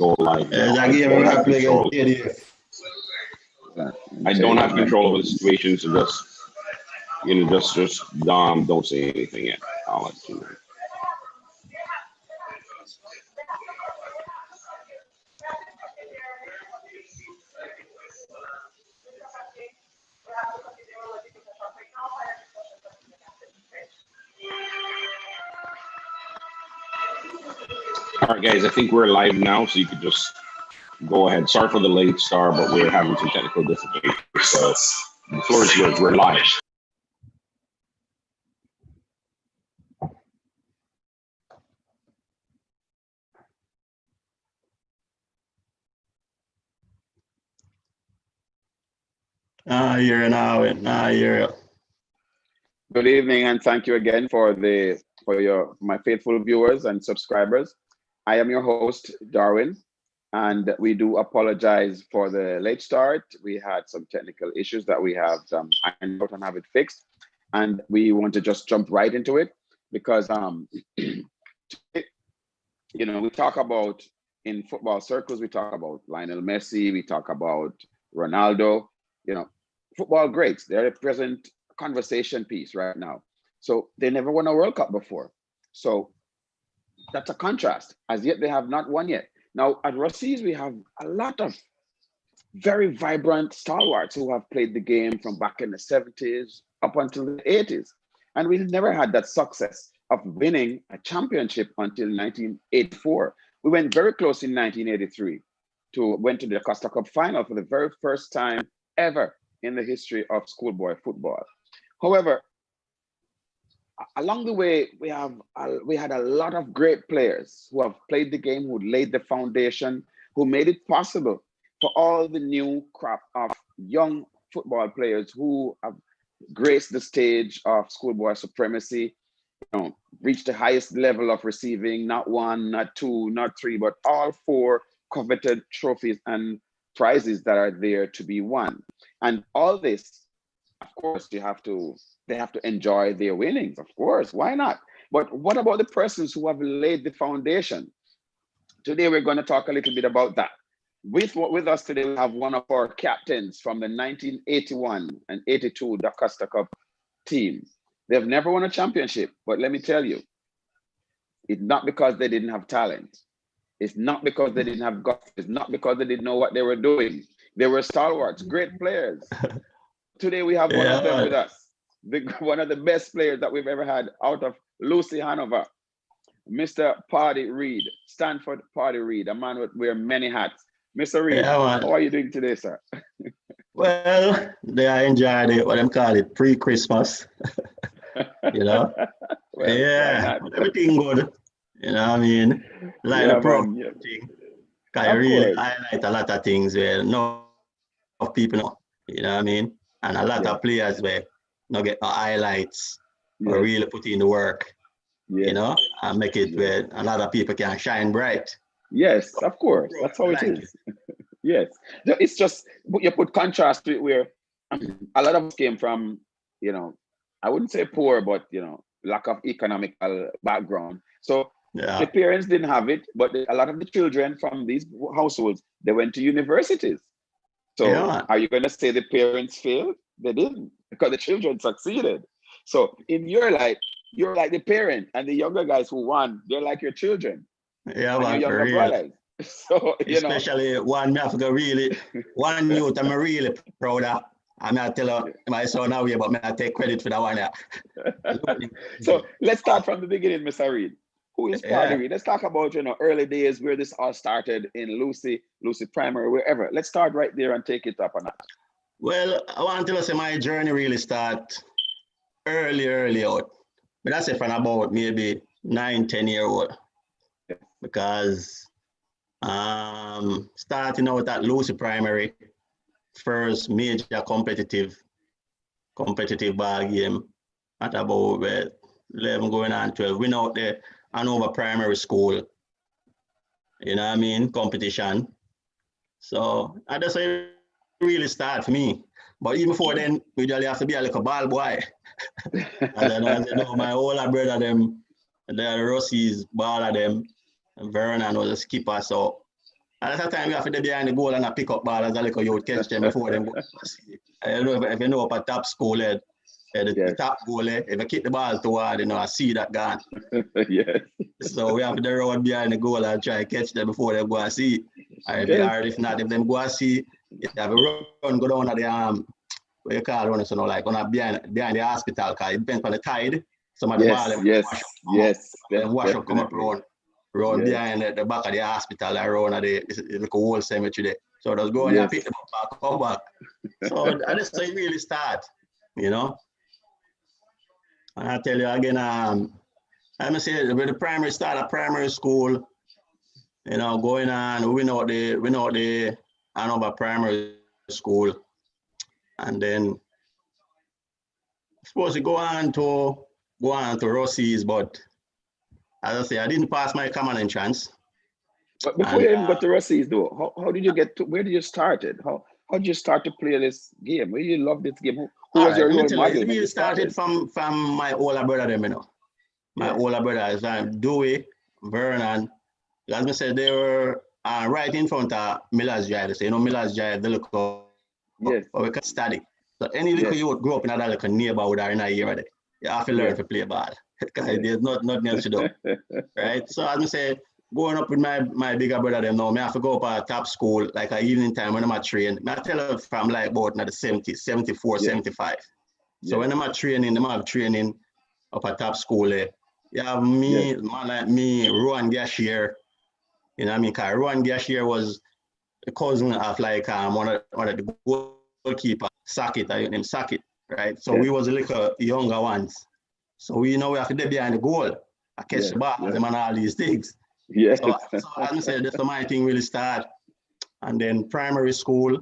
go live. That game we have to play against ADF. I don't have control over the situation, so just don't say anything yet. I'll let you know. All right, guys, I think we're live now, so you could just go ahead. Sorry for the late start, but we're having some technical difficulties. So the floor is yours. We're live. Good evening, and thank you again for my faithful viewers and subscribers. I am your host, Darwin, and we do apologize for the late start. We had some technical issues that we have ironed out and have it fixed, and we want to just jump right into it because we talk about, in football circles, we talk about Lionel Messi, we talk about Ronaldo, football greats. They're the present conversation piece right now. So they never won a World Cup before. So that's a contrast. As yet, they have not won yet. Now, at Ruseas, we have a lot of very vibrant stalwarts who have played the game from back in the 70s up until the 80s. And we've never had that success of winning a championship until 1984. We went very close in 1983 went to the Costa Cup final for the very first time ever in the history of schoolboy football. However, along the way, we had a lot of great players who have played the game, who laid the foundation, who made it possible for all the new crop of young football players who have graced the stage of schoolboy supremacy, reached the highest level of receiving not one, not two, not three, but all four coveted trophies and prizes that are there to be won. And all this, of course, they have to enjoy their winnings, of course, why not? But what about the persons who have laid the foundation? Today, we're going to talk a little bit about that. With us today, we have one of our captains from the 1981 and 82 Da Costa Cup team. They've never won a championship, but let me tell you, it's not because they didn't have talent. It's not because they didn't have guts. It's not because they didn't know what they were doing. They were stalwarts, great players. Today, we have one of them with us. One of the best players that we've ever had out of Lucy, Hanover, Mr. Pardy Reed, Stanford Pardy Reed, a man with wear many hats. Mr. Reed, how are you doing today, sir? Well, they enjoyed it, what them call it, pre-Christmas. Well, everything good. You know what I mean? Like the program thing. Because I really highlight a lot of things where no people know. You know what I mean? And a lot of players where not get highlights or really put in the work, and make it where a lot of people can shine bright. Yes, of course. That's how it is. Yes. It's just, you put contrast to it where a lot of us came from, I wouldn't say poor, but, lack of economical background. So the parents didn't have it, but a lot of the children from these households, they went to universities. So are you going to say the parents failed? They didn't, because the children succeeded. So in your life, you're like the parent, and the younger guys who won, they're like your children. Yeah, and your younger brothers. So, especially one one youth I'm really proud of. I'm not tell my son now, but I take credit for that one. So let's start from the beginning, Mr. Reed. Who is Pardy Reed? Let's talk about early days where this all started in Lucy Primary, wherever. Let's start right there and take it up a notch. Well, I want to say my journey really start early out. But that's it from about maybe 9-10 year old. Because starting out at Lucy Primary, first major competitive ball game at about 11 going on 12. Win out the Hanover Primary School, you know what I mean, competition. So that's how it really started for me. But even before then, we usually have to be a little ball boy. And then as you know, my older brother, them, the Ruseas ball of them, Vernon was a skipper, so And at that time, we have to be behind the goal and pick up ball as a little youth catch them before them go. I don't know if you know up at top school, the top goal, if you kick the ball toward, I see that gone. Yes. So we have to run behind the goal and try to catch them before they go and see. Or if not, if them go and see, you have to run, go down at the what you call running, so like on behind the hospital, because it depends on the tide. Some of the ball them wash up, come up, run behind the back of the hospital, around at the whole cemetery there. So just go and pick them up, come back. So that's how it really start, And I tell you again, I'm gonna say with the primary start at primary school, going on, we know the Hanover primary school, and then supposed to go on to Ruseas, but as I say, I didn't pass my common entrance. But before you even got to Ruseas, though, how did you get to? Where did you start it? How did you start to play this game? Where did you love this game? Who was your role model? It really started from my older brother, My older brothers, Dewey, Vernon. As I said, they were right in front of Miller's Drive. So, Miller's Drive, they look up, we can study. So any little youth grow up in another neighborhood or in a area there, you have to learn to play ball. Because there's nothing else to do. Right? So as I say, going up with my bigger brother them now, I have to go up at top school, like at evening time when I'm at train. I tell them from like about the 70, 74, 75. So when I'm at training, I'm have training up at top school there. You have me, man like me, Rowan Gashier. You know what I mean? Because Rowan Gashier was the cousin of like one of the goalkeeper, Sackett, I named Sackett, right? So we was a little younger ones. So we have to be behind the goal. I catch the ball, them and all these things. Yeah. So as I said, that's my thing really start. And then primary school,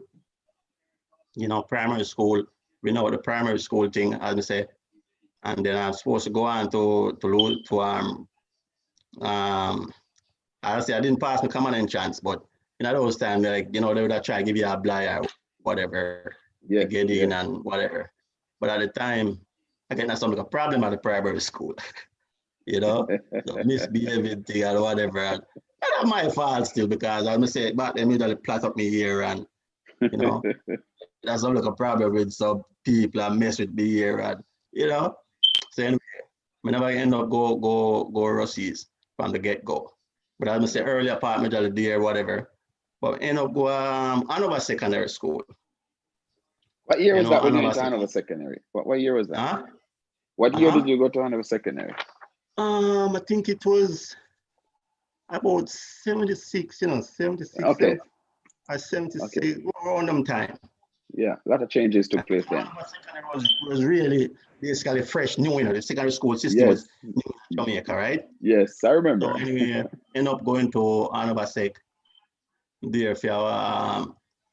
primary school, we know the primary school thing, as I say. And then I'm supposed to go on to I say I didn't pass my common entrance, but in those times, like, they would try to give you a blind or whatever, to get in and whatever. But at the time, again, that's something a problem at the primary school, so misbehaving thing or whatever. And that's my fault still, because I'm gonna say back then, you plait up me here, and that's not like a problem with some people and mess with me here, and So anyway, I never end up go Ruseas from the get-go. But as I say earlier, part middle of the year, whatever. But end up go Hanover Secondary School. What year was that when you went to Hanover Secondary? What year was that? Huh? What year did you go to Hanover Secondary? I think it was about 76, 76. Okay. 76, around them time. Yeah, a lot of changes took place then. Hanover Secondary was really basically fresh, new, the secondary school system was new in Jamaica, right? Yes, I remember. So anyway, end up going to Hanover Sec there for our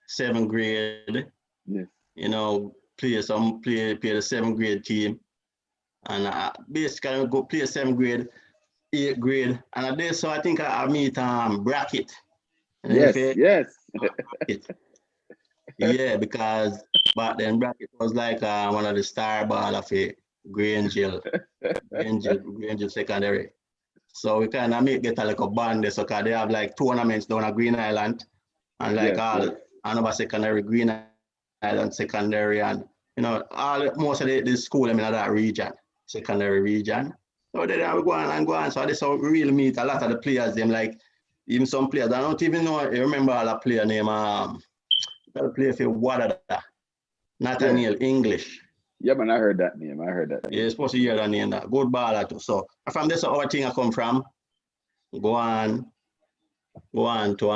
7th grade. Yes. Play the 7th grade team. And basically go play 7th grade, 8th grade. And I did so I think I meet Brackett. Yes. Yeah, because back then Brackett was like one of the star ball of a Grangeville Secondary. So we kind of get a little band there, so they have like tournaments down at Green Island, and like Hanover Secondary, Green Island Secondary, and most of the school in that region, secondary region. So then we go on. So that's how we really meet a lot of the players. Them like even some players. I don't even know. You remember all the player name? That play for Wadada, Nathaniel English. Yeah, man, I heard that name. Yeah, you're supposed to hear that name. That good baller too. So from this our thing I come from. Go on to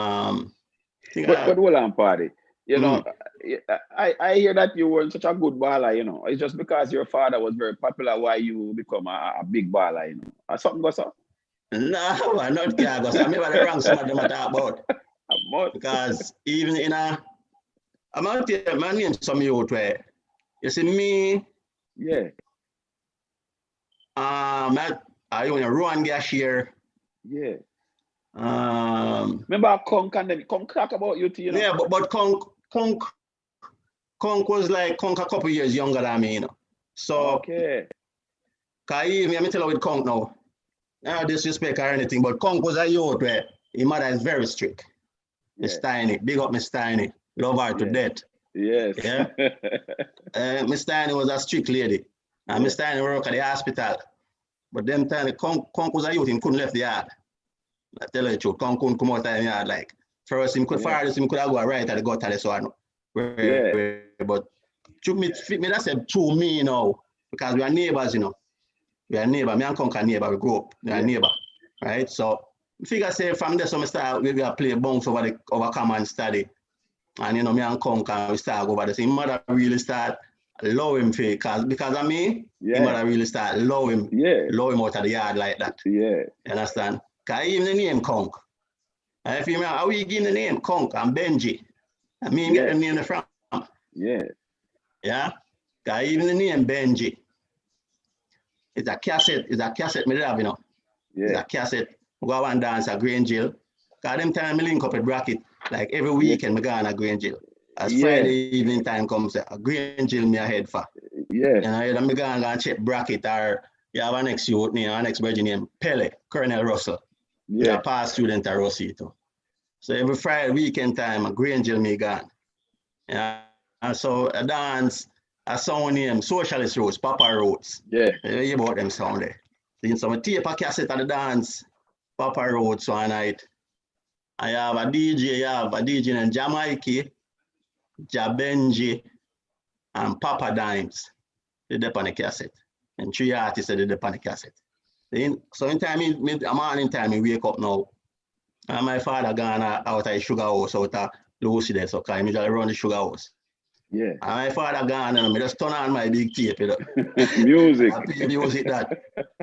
But hold on, Pardy. I hear that you were such a good baller. It's just because your father was very popular why you become a big baller. Or something goes up. No, I'm not care. Because I remember the wrong some of them I talk about. Because even I'm out there, my name some youth where you see me. Yeah. I Rowan Gashier. Yeah. Remember Conk and them crack about you too, Yeah, but Conk was like Conk a couple years younger than me, So okay. Cause even let me tell you with Conk now. No disrespect or anything, but Conk was a youth where his mother is very strict. Miss Tiny. Big up Miss Tiny. Love her to death. Yes. Yeah. Miss Tiny was a strict lady. And Miss Tiny worked at the hospital. But them time, Conk was a youth, he couldn't left the yard. I tell you the truth, Conk couldn't come out of the yard. Like, first, he could fire this, he could have go right at the gutter, so I know. But to me, that's a true me, you know, because we are neighbors, you know. We are neighbors. Me and Conk are neighbors. We grew up. We are neighbors, right? So, figure say from there, so we start, we play bounce over common study. And, you know, me and Conk, we start over the same. Mother really start love him because of me, his mother really start love him out of the yard like that. Yeah. You understand? Because even the name Conk. And if you remember, how we give the name Conk and Benji. I mean, get the name from. Yeah. Yeah? Because even the name Benji. It's a cassette me have, you know. Yeah. It's a cassette. We go and dance at Green Jail. Because them time me link up at Bracket. Like every weekend me go on a Green Jail. As Friday evening time comes, a Green Jail me ahead for. Yeah. And I go and check Bracket, or you have an next youth name, an next virgin name, Pele, Colonel Russell. Yeah. A past student at Rossi too. So every Friday weekend time, a Green Jail me gone. Yeah. And so a dance, a song name, Socialist Roots, Papa Roots. Yeah. You hear about them sound there. Then some tape a cassette of the dance, Papa Roots one night. I have a DJ named Jamaica, Jabenji, and Papa Dimes. They dip on the cassette. And 3 artists they dip on the cassette. Then, so in time, a morning time, I wake up now. And my father gone out of the sugar house, out of Lucy there, so I usually run the sugar house. Yeah. And my father gone and I just turn on my big tape, you know. Music. I play music that.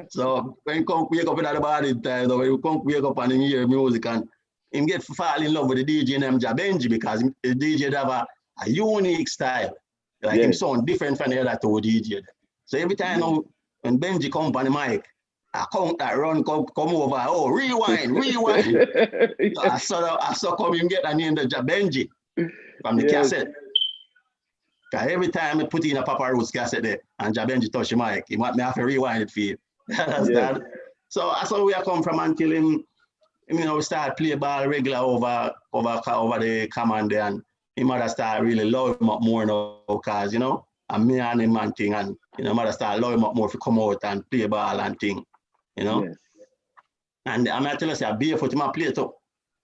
So when you come wake up in the morning time, when you come wake up and you hear music and him get fall in love with the DJ named Jabenji because the DJ have a unique style. Like him sound different from the other two DJ. So every time now, when Benji come on the mic, I count that run, come over, oh, rewind. So I saw come him get the name of Jabenji from the cassette. Because every time I put in a Papa Roots cassette there and Jabenji touch the mic, he want me have to rewind it for you. Understand? So that's how we come from until him, you know, we start play ball regular over the command there, and him mother start really love him up more now because, you know, and me and him and thing, and, you know, mother start love him up more to come out and play ball and thing, you know. Yes. And I'm not telling you, barefoot, him a play too.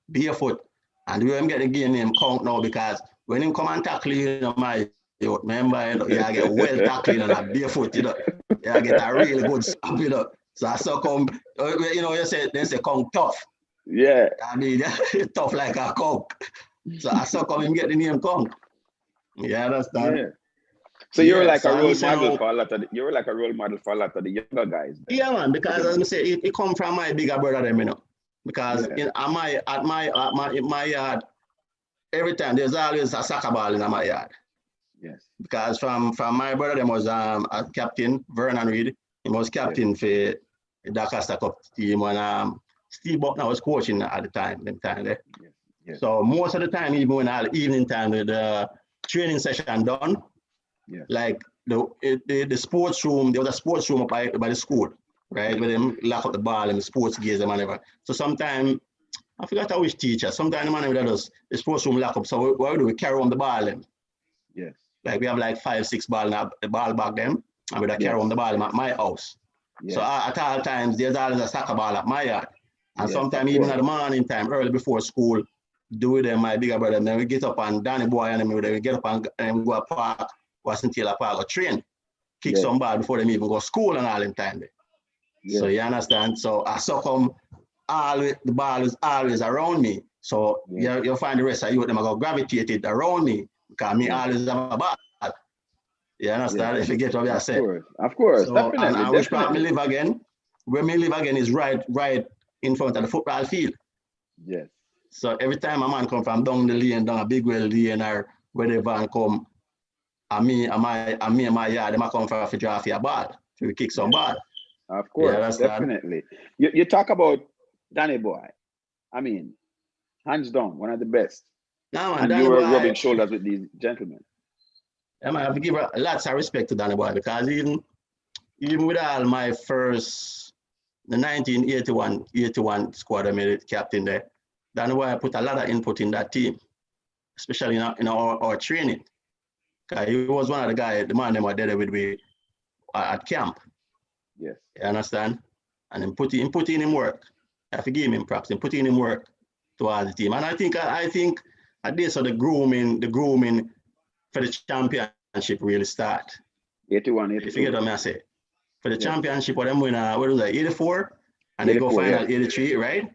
Barefoot. And we him get the game name Conk now because when him come and tackle you, you know, my youth, remember, you know, you get well tackled and a barefoot, you know. You get a really good stop, you know. So I saw come, you know, they say Conk tough. Yeah. I mean, tough like a Conk. So I saw come him get the name Conk. Yeah, that's that. Yeah. So you're like a role model for a lot of the, younger guys. Then. Yeah, man, because as I say, it come from my bigger brother them, you know. Because at my yard, every time there's always a soccer ball in my yard. Yes. Because from my brother them was a captain, Vernon Reed. He was captain for the Dakar Cup team, and Steve Buckner was coaching at the time. Yes. So most of the time, even when all evening time, the training session done, like the sports room, there was a sports room up by the school, right? Where them lock up the ball and the sports gears and whatever. So sometimes, I forgot which teacher, sometimes the man that does the sports room lock up. So what do we carry on the ball then? Yes. Like we have like 5-6 ball now, the ball back then, and we carry on the ball at my house. Yes. So at all times, there's always a soccer ball at my yard. And sometimes even at the morning time, early before school, do with them, my bigger brother, and then we get up and Danny Boy and them, we get up and go to park, Washington Taylor Park, or train, kick some ball before them even go to school and all in time there. So you understand? So I saw come, the ball is always around me. So you'll find the rest of you, them are going to gravitate it around me, because me always have a ball. You understand? If you get what I said. Of course, so, definitely. And which part me live again, where me live again is right in front of the football field. Yes. So every time a man come from down the lane, down a big well lane, or where the van come, and me and my yard, they might come for a draft a ball, to kick some ball. Of course, definitely. You talk about Danny Boy. I mean, hands down, one of the best. No, man, and Danny you were Boy, rubbing shoulders with these gentlemen. I have to give lots of respect to Danny Boy, because even with all my first, the 1981 squad I made it captain there, That's why I put a lot of input in that team, especially in our training. He was one of the guys, the man them were there with me at camp. Yes. You understand? And him put in him work. I have to give him props. Him put in him work towards the team. And I think at this the grooming for the championship really start. 81, 82. If you get what I say. For the championship, what them win, what was that, 84? And 84, they go final 83, right?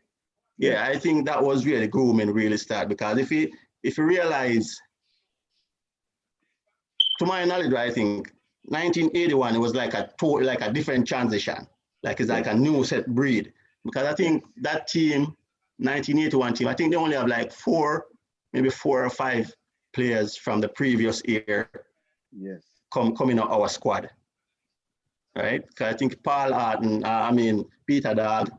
Yeah, I think that was where the grooming really start, because if you realize, to my knowledge, I think 1981 it was like a different transition, like it's like a new set breed, because I think that team, 1981 team, I think they only have like maybe four or five players from the previous year. Yes. Coming on our squad, right? Because I think Paul Arden, Peter Dog,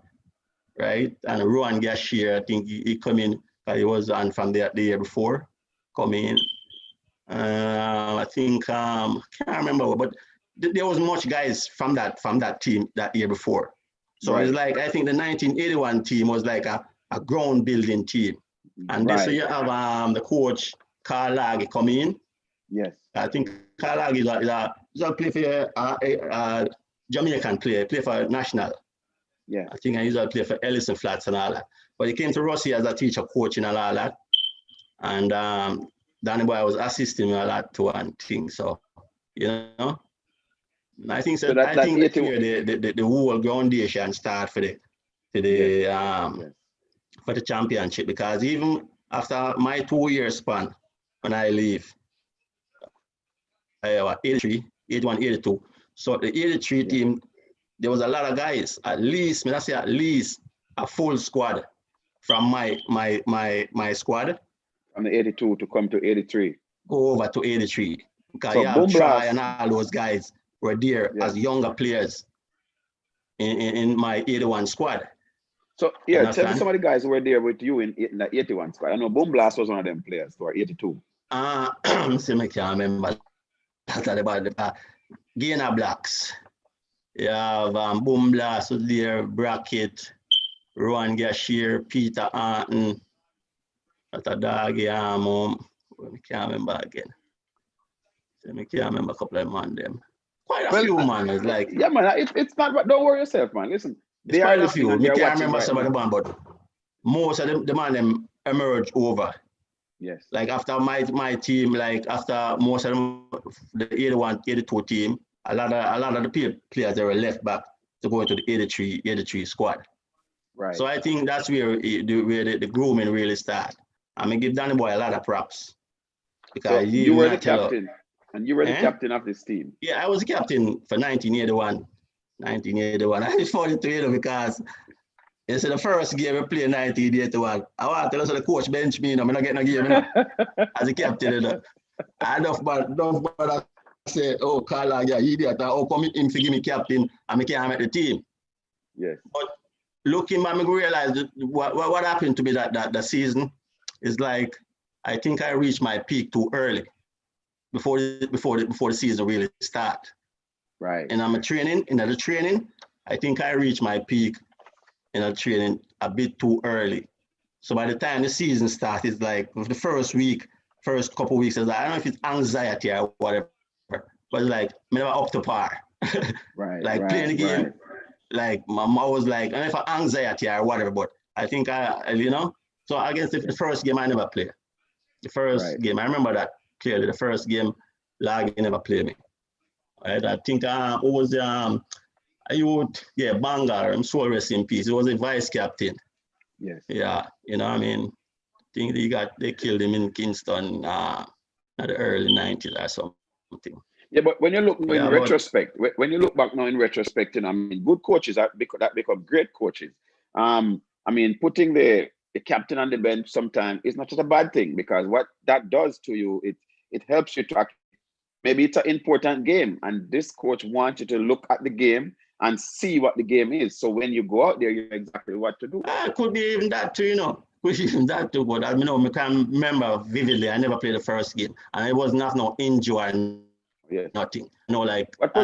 right, and Rowan Gashier, I think he come in, he was on from the year before, come in. I think can't remember, but there was much guys from that team that year before. So it's like, I think the 1981 team was like a ground building team, and this year you have the coach Carl Lage come in. Yes. I think Carl Lage is a play for Jamaican player, play for national. Yeah. I think I usually play for Ellison Flats and all that. But he came to Ruseas as a teacher, coaching and all that. And Danny Boy was assisting me a lot to one thing. So, you know, I think so. I think that's where the whole foundation start for the championship, because even after my 2 year span when I leave, 83, 81, 82. So the 83 team, there was a lot of guys, at least a full squad from my squad. From the 82 to come to 83. Go over to 83. Because so you have Try and all those guys were there as younger players in my 81 squad. So tell me some of the guys who were there with you in the 81 squad. I know Boom Blast was one of them players for 82. See, I can't remember. About Gainer Blacks. You have Boom Blast was there, Brackett, Rowan Gashier, Peter Arton, that's a dog, I can't remember again. So I can't remember a couple of man them. Quite a few man. It's like, yeah, man, it's not, but don't worry yourself, man. Listen, they are a few. I can't remember some of the man, but most of the man them emerge over. Yes. Like after my team, like after most of them, the 81, 82 team, a lot of the players that were left back to go into the 83 squad. Right. So I think that's where the grooming really started. I'm gonna give Danny Boy a lot of props, because so you were the captain, and you were the captain of this team. Yeah, I was captain for 1981. 1981. I was 43 because it's the first game we played 1981. I want to tell the coach bench me, I'm not getting a game as a captain. I don't say, oh, Carla, yeah, idiot. Oh, come in for give me captain, and I can't make the team. Yes. But looking back, I realized what happened to me that season is like, I think I reached my peak too early before the season really start. Right. And the training, I think I reached my peak in the training a bit too early. So by the time the season starts, it's like the first couple of weeks, I don't know if it's anxiety or whatever, but it's like, I'm never up to par. Right. Like playing the game, like my mom was like, I don't know if anxiety or whatever, but I think so against the first game I never played. The first game, I remember that clearly. The first game, Lag never played me. Right? I think it was Bangar, I'm so rest in peace. It was a vice captain. Yes. Yeah, I think they killed him in Kingston in the early 90s or something. Yeah, but when you look in retrospect, when you look back now in retrospect, good coaches that become great coaches. Putting the captain on the bench sometimes is not just a bad thing, because what that does to you, it helps you to maybe it's an important game, and this coach wants you to look at the game and see what the game is. So when you go out there, you know exactly what to do. Could be even that too, Could be even that too, but I can't remember vividly. I never played the first game, and it was no injury. Yes. Nothing. Like what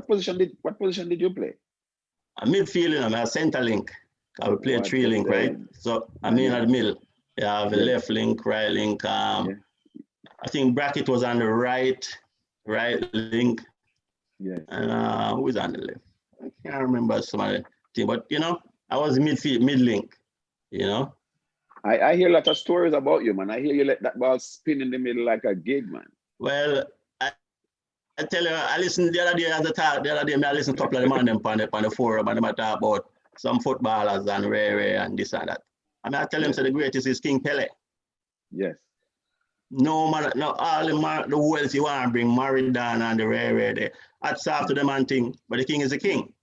position did you play? A midfield, I'm a center link. I will play a 3 link, right? So I'm in the middle. You have a left link, right link. I think Bracket was on the right link. Yeah. And who was on the left? I can't remember some of the team, but you know, I was mid link, you know. I hear a lot of stories about you, man. I hear you let that ball spin in the middle like a gig, man. Well, I tell you, I listened the other day as a talk. The other day, I listened to a couple of them on the forum, and they talk about some footballers and Ray and this and that. And I tell them, so the greatest is King Pele. Yes. No man, no all the wealth you want to bring, Maridan and the Ray there. That's after them and thing, but the king is the king.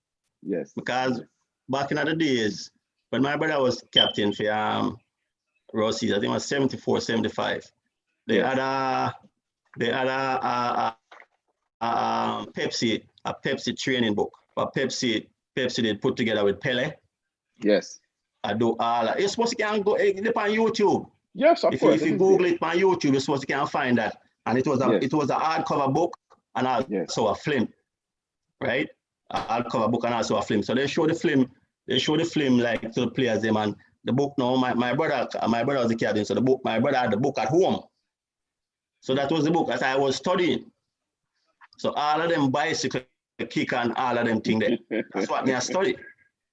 Yes. Because back in the days, when my brother was captain for Ruseas, I think it was 74, 75. They had a Pepsi training book. But Pepsi did put together with Pele. Yes. I do all that. You're supposed to can go on YouTube. Yes, of course. If you Google it on YouTube, you're supposed to can find that. And it was a hardcover book and also a film, right? A hardcover book and also a film. So they show the film like to the players them, and the book now. My brother was the captain, so my brother had the book at home. So that was the book that I was studying. So all of them bicycle kick and all of them thing there. That's what I study.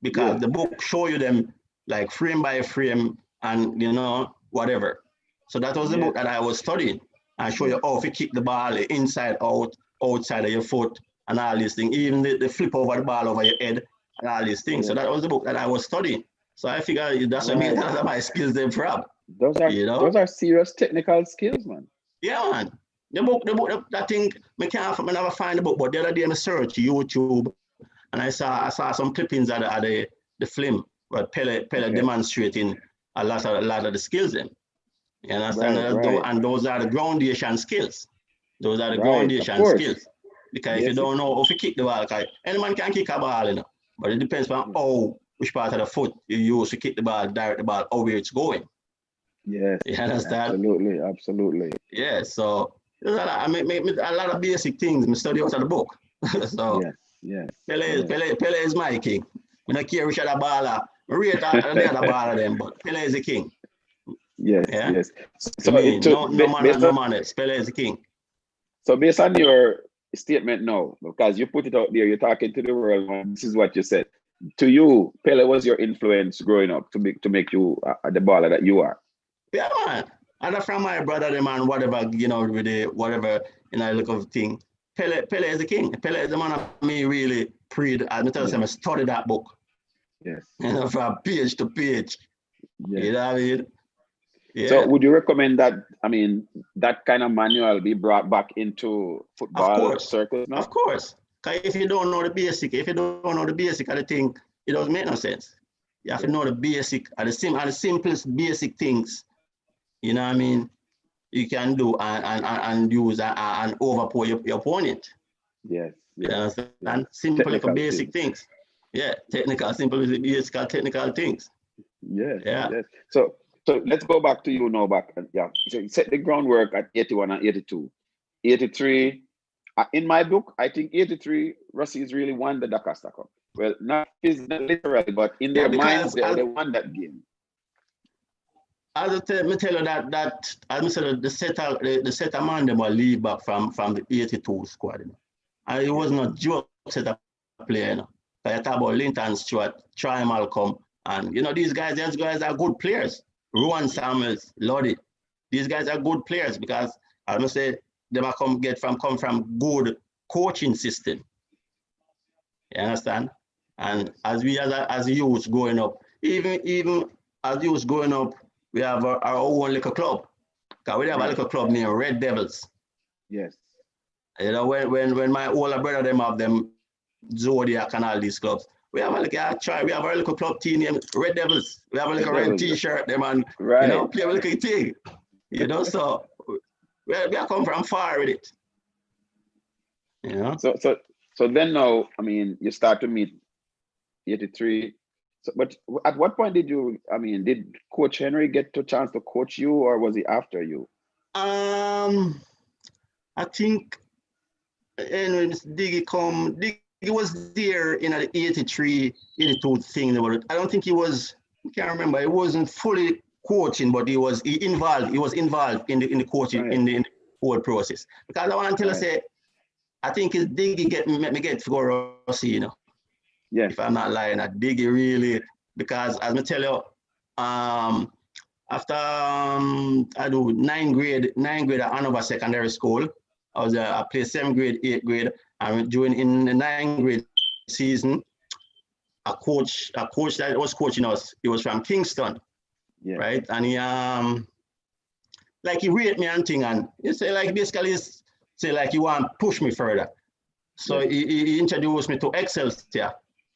Because the book show you them like frame by frame and you know, whatever. So that was the book that I was studying. I show you how to kick the ball inside out, outside of your foot, and all these things. Even the flip over the ball over your head and all these things. So that was the book that I was studying. So I figure that's what that's my skills them from. Those are serious technical skills, man. Yeah, man. The book, that thing, I never find the book, but the other day I search YouTube and I saw some clippings of the film where Pele demonstrating a lot of the skills in. You understand? And those are the groundation skills. Those are the groundation skills. Because if you don't know how to kick the ball, any man can kick a ball, you know. But it depends on which part of the foot you use to kick the ball, direct the ball, or where it's going. Yes. You understand? Absolutely. Yeah, so a lot of basic things I study out of the book. So Pele is my king. I don't care which other baller, I rate the other baller them, but Pele is the king. Yes. So no man, Pele is the king. So based on your statement now, because you put it out there, you're talking to the world, and this is what you said. To you, Pele was your influence growing up to make you the baller that you are. Yeah, man. And from my brother, the man, whatever, you know, with the whatever, you know, look of thing. Pele is the king. Pele is the man of me really I tell you, I studied that book. Yes. You know, from page to page. Yes. You know what I mean? Yeah. So would you recommend that, that kind of manual be brought back into football circles now? Of course. Because if you don't know the basic of the thing, it doesn't make no sense. You have to know the basic, the simplest basic things, you know what I mean, you can do and use and overpower your opponent. Yes. You understand? Simple for basic things. Yeah, simple basic technical things. Yes. So let's go back to you now. So you set the groundwork at 81 and 82. 83, in my book, I think 83, Ruseas really won the Dakar Cup. Well, not literally, but in their minds, they won that game. As I tell you that as I said, the set of man them will leave back from the 82 squad. You know? And it was not joke set of player. You know? I talk about Linton Stewart, Troy Malcolm, and you know these guys are good players. Rowan Samuels, Lodi. These guys are good players because I must say they come from good coaching system. You understand? And as youths growing up, even as youths growing up, we have our own little club. Because we have a little club named Red Devils. Yes. You know, when my older brother them have them Zodiac and all these clubs, we have our little club team named Red Devils. We have a little red t-shirt, them and you know, play a little thing. You know, so we come from far with it. You know? So then now, you start to meet 83. So, but at what point did Coach Henry get a chance to coach you, or was he after you? I think anyway, Diggy was there in the 83, 82 thing. I don't think he was, I can't remember, he wasn't fully coaching, but he was involved in the coaching, in the whole process. Because I want to tell you, say, I think it's Diggy make me get to go Rossi, you know. Yeah. If I'm not lying, I Diggy really, because as I tell you, after I do ninth grade at Hanover Secondary School, I played 7th grade, 8th grade, and during in the 9th grade season, a coach that was coaching us, he was from Kingston, right? And he like he rate me and thing, and he say like basically say like he want to push me further. So he introduced me to Excelsior.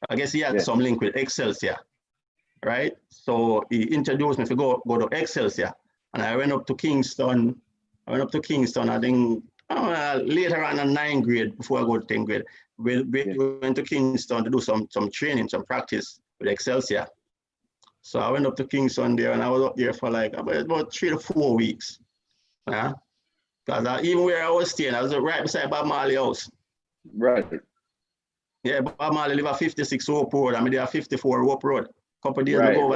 I guess he had some link with Excelsior, right? So he introduced me to go to Excelsior, and I went up to Kingston. I think later on in 9th grade, before I go to 10th grade, we went to Kingston to do some training, some practice with Excelsior. So I went up to Kingston there, and I was up there for like about 3 to 4 weeks. Because even where I was staying, I was right beside Bob Marley house. Right. Yeah, Bob Marley live at 56 Hope Road, and they are 54 Hope Road. Couple of days ago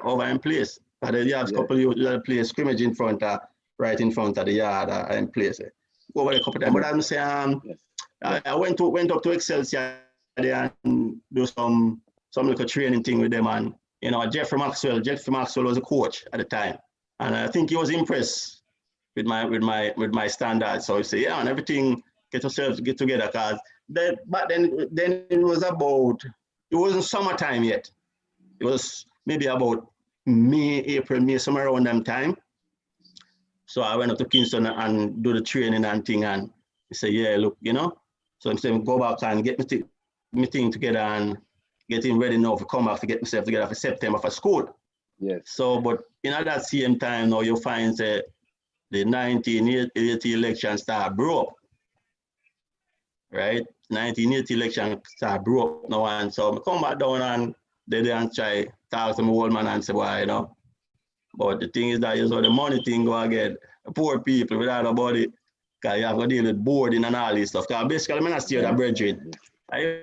over in place. And then you have a couple of place scrimmage in front of, right in front of the yard in place. Over a couple of times. But I'm saying, I went up to Excelsior there and do some little training thing with them, and you know, Jeffrey Maxwell was a coach at the time, and I think he was impressed with my standards. So he said, yeah, and everything, get together, cause back then it wasn't summertime yet. It was maybe about April, May, somewhere around them time. So I went up to Kingston and do the training and thing, and he said, yeah, look, you know. So I'm saying, go back and get me thing together and getting ready now to come back to get myself together for September for school. Yes. So, but in that same time now, you find the 1980 election start broke, right? 1980 election start broke now, and so I come back down and they didn't try talk to my old man and say, well, you know. But the thing is that you saw the money thing go again. Poor people without a body, because you have to deal with boarding and all this stuff. Because basically, I'm not steal that brethren. I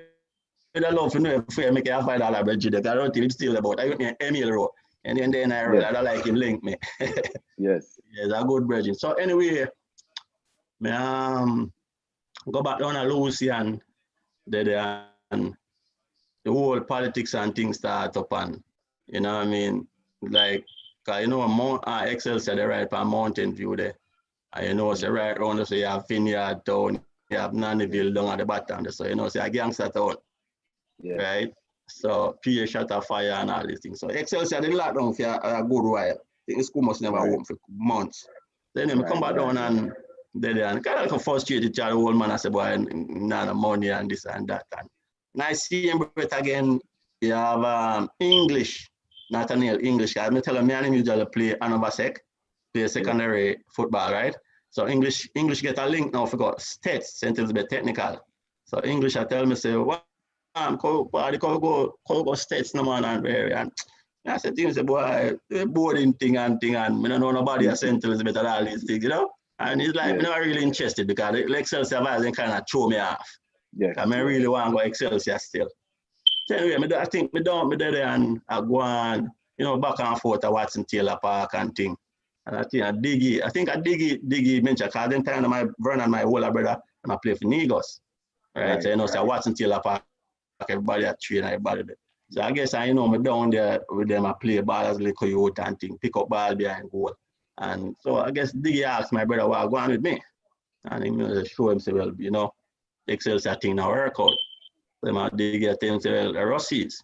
would love to know if I make a $5 brethren, because I don't think it's still about. I got me an Emil row. And then I wrote, I don't like him link me. Yes. Yes, a good brethren. So anyway, go back down to Ruseas and the whole politics and things start up, and you know what I mean? Like, cause you know, Excelsior, they right on Mountain View there. And you know, so right around there, so you have Vineyard Town, you have Nannyville down at the bottom there. So you know, so a gangster town. Right? So PA shot a fire and all these things. So Excelsior did lock down for a good while. I think the school must never open for months. Then we come back down and kind of like frustrated to the old man. I said, boy, no money and this and that. And I see him again. You have English, Nathaniel English. I tell him, me usually play Hanover Sec, play secondary football, right? So English get a link now for got States, St. Elizabeth Technical. So English, I tell me, say, well, go States no man and very. And I said to him, say, boy, boarding thing and I don't know nobody at St. Elizabeth and all these things, you know? And he's like, I'm not really interested because the Excelsior vibes kind of throw me off. I really want to go Excelsior still. So anyway, I think me there and I go on, you know, back and forth to Watson Taylor Park and thing. And I think I Diggy mentioned, because then time my Vernon, my older brother, and I play for Negos. Right? So you know, so Watson Taylor Park, everybody at train, everybody there. So I guess I know me down there with them, I play ball as a coyote and thing, pick up ball behind goal. And so I guess Diggy asked my brother, well, go on with me. And he show him, say, well, you know, Excelsior thing now work out. So my Diggy tell him, say, well, Ruseas.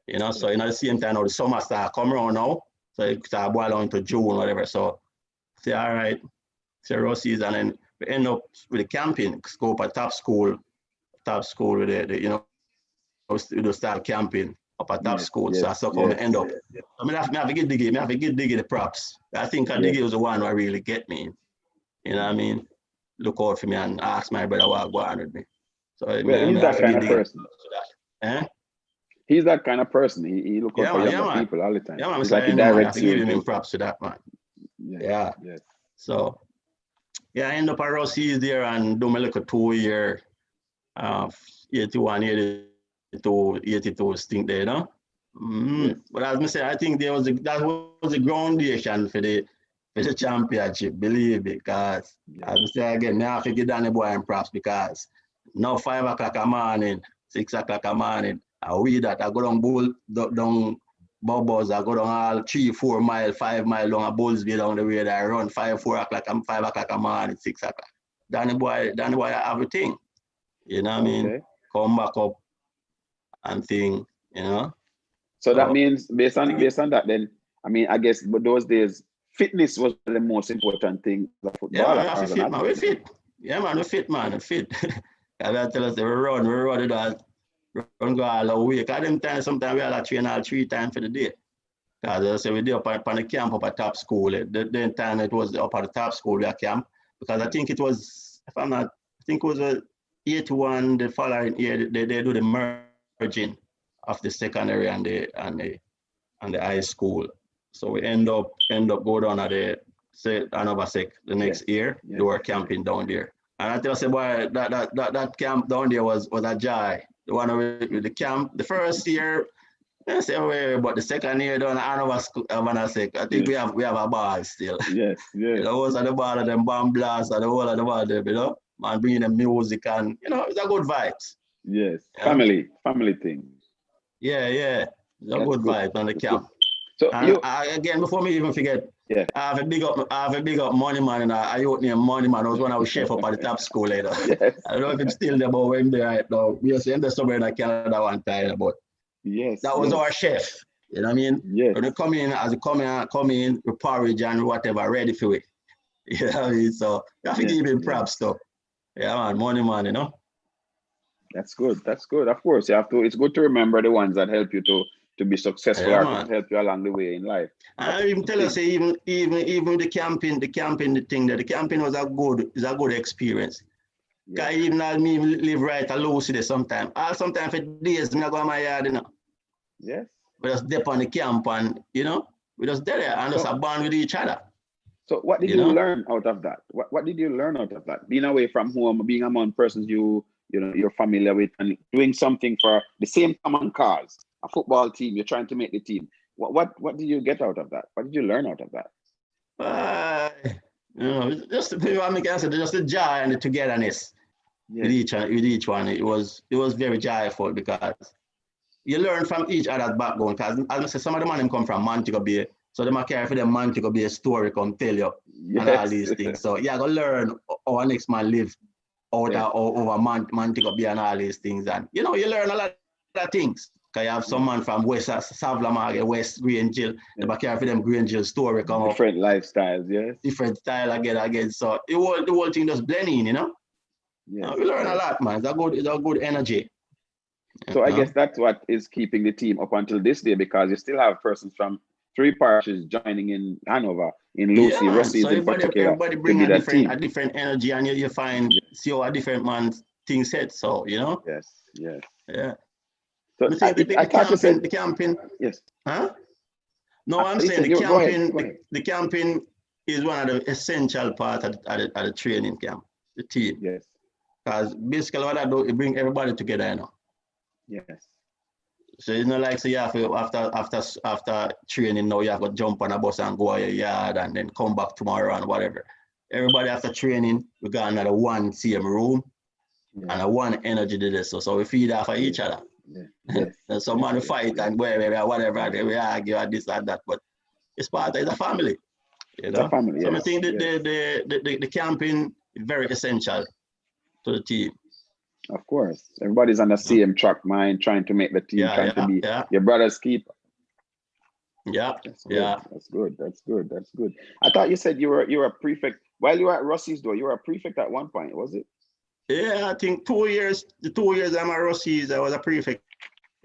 You know, so you know, the same time now the summer start come around now. So it start boil on into June, whatever. So say, all right, say Ruseas, and then we end up with the camping, go up at top school with the you know, we do start camping up at top school. So that's how we end up. I mean, I have to give Diggy the props. I think Diggy was the one who really get me. You know what I mean? Look out for me and ask my brother what go on with me. So he's that kind of person. He's that kind of person. He look out for younger people all the time. Yeah, man. He's So like I have to give him props to that, man. Yeah. So I end up at Ruseas there and do my little 2-year 81, 82 stint there, you know. Yes. But as I said, I think that was the groundation for the championship, believe me, because as I say again, I have to give Danny Boy and props because now 5 o'clock a morning, 6 o'clock a morning, we that I go down down Bubbles, I go down all 3, 4 mile, 5 mile down a Bullsby down the way that I run 5 o'clock a morning, 6 o'clock. Danny Boy have a thing. You know what I mean? Come back up and thing, you know. So that means based on that, then I mean, I guess, but those days fitness was the most important thing as a footballer. Yeah, man, fit, man. We fit. Yeah, man, we fit, man. We fit. I tell us we run it all, run go all the way. Because them times sometimes we had to train all 3 times for the day. Because I say we did up on the camp up at top school. The time it was up at the top school we camp. Because I think it was, if I'm not, I think it was a 81 the following year they do the merging of the secondary and the high school. So we end up go down at another sec the next year. They were camping down there. And I tell you, boy, that camp down there was a joy. The one with the camp, the first year, I say, but the second year down at another sec, I think we have a ball still. Yes. You know, was at the ball of them bomb blasts and the whole of the ball there, you know, man bringing the music and it's a good vibes. Yes, family thing. Yeah. It's a good vibe on the camp. So again, before me even forget, I have a big up Money Man, and I youth named Money Man. I was one of the chef up at the top school later. Yes. I don't know if it's still there, but we're in there right now. We used to end up somewhere in Canada one time, but that was our chef. You know what I mean? Yes. When they come in with porridge and whatever, ready for it. You know what I mean? So you have to give him props though. Yeah, man, Money Man, you know. That's good. Of course, you have to. It's good to remember the ones that help you to be successful or to help you along the way in life. I even tell us, even the camping, the thing that the camping was a good experience. Because even as me live right at Lucy there sometimes. Sometimes for days, I go to my yard, you know. Yes. We just dip on the camp and, you know, we just there and just bond with each other. So what did you learn out of that? What did you learn out of that? Being away from home, being among persons you're familiar with, and doing something for the same common cause, a football team, you're trying to make the team. What did you get out of that? What did you learn out of that? Just the joy and the togetherness with each one. It was very joyful because you learn from each other's background. Because as I said, some of the men come from Montego Bay, so they might carry for them Montego Bay story come tell you and all these things. So you gotta learn how our next man live over Montego Bay and all these things, and you learn a lot of things. Cause you have some man from West Savlamar, West Green Jill, they might carry for them Green Jill story come different lifestyles, yes. Different style again. So the whole thing just blend in, you know. Yeah, we learn a lot, man. It's a good energy. So I guess that's what is keeping the team up until this day, because you still have persons from 3 parishes joining in Hanover, in Lucy, Ruseas so in particular. Everybody bring a different energy, and you find see how a different man things set. So Yes. Yeah. So the camping. Yes. Huh? No, I'm saying the camping. The camping is one of the essential part of the training camp. The team. Yes. Because basically what I do, it bring everybody together, you know. Yes. So it's not like you have to, after training now you have to jump on a bus and go to your yard and then come back tomorrow and whatever. Everybody after training, we got another one same room and a one energy to this. So we feed off of each other. Yes. And some man fight and whatever, we argue and this and that, but it's part of the family. It's a family, so I think the camping is very essential to the team. Of course, everybody's on the same track, mind, trying to make the team, trying to be your brother's keeper. That's good. I thought you said you were a prefect while you were at Ruseas, though. You were a prefect at one point, was it? Yeah, I think 2 years. The 2 years I'm at Ruseas, I was a prefect.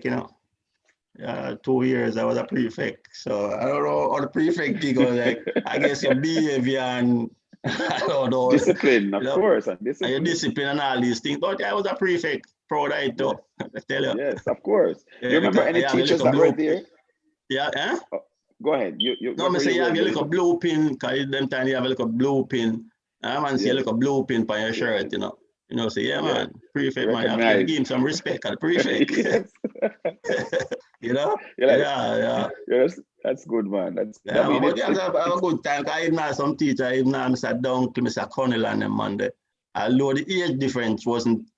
2 years I was a prefect. So I don't know how the prefect thing goes. Like I guess your behavior and I don't know. Discipline, of course, and discipline. And your discipline and all these things. But I was a prefect, proud of it too. I tell you. Yes, of course. You remember any teachers that were there? Yeah, Go ahead. You say you have a little blue pin, because them time you have a little blue pin. Man see a little blue pin on your shirt, You know, say, yeah, Yeah. man, prefect, man, I have to Recognize. give him some respect at the prefect. Yes. You know? You're like, Yeah. yes, that's good, man. That's Yeah, I mean, but yeah, have a good time. I even have some teacher, even have Mr. Dunkley, Mr. Connell and them, man. Although the age difference wasn't,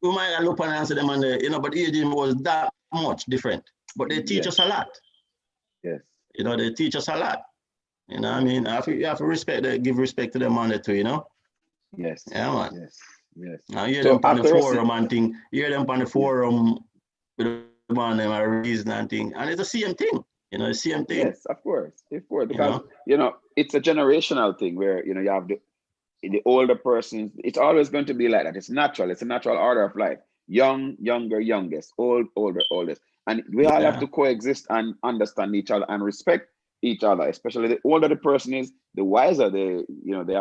we might have looked and answer them, and you know, but age was that much different. But they teach us a lot. Yes. You know, they teach us a lot. You know what I mean? You have to respect, give respect to them on it too, you know? Yes. Yeah, man. Yes. Now you hear So them on the after forum and thing. You hear them on the forum with them on them a reason and thing. And it's the same thing. You know, the same thing. Yes, of course. Because You know? it's a generational thing where you have the older person. It's always going to be like that. It's natural. It's a natural order of life. Young, younger, youngest, old, older, oldest. And we all have to coexist and understand each other and respect each other. Especially the older the person is, the wiser they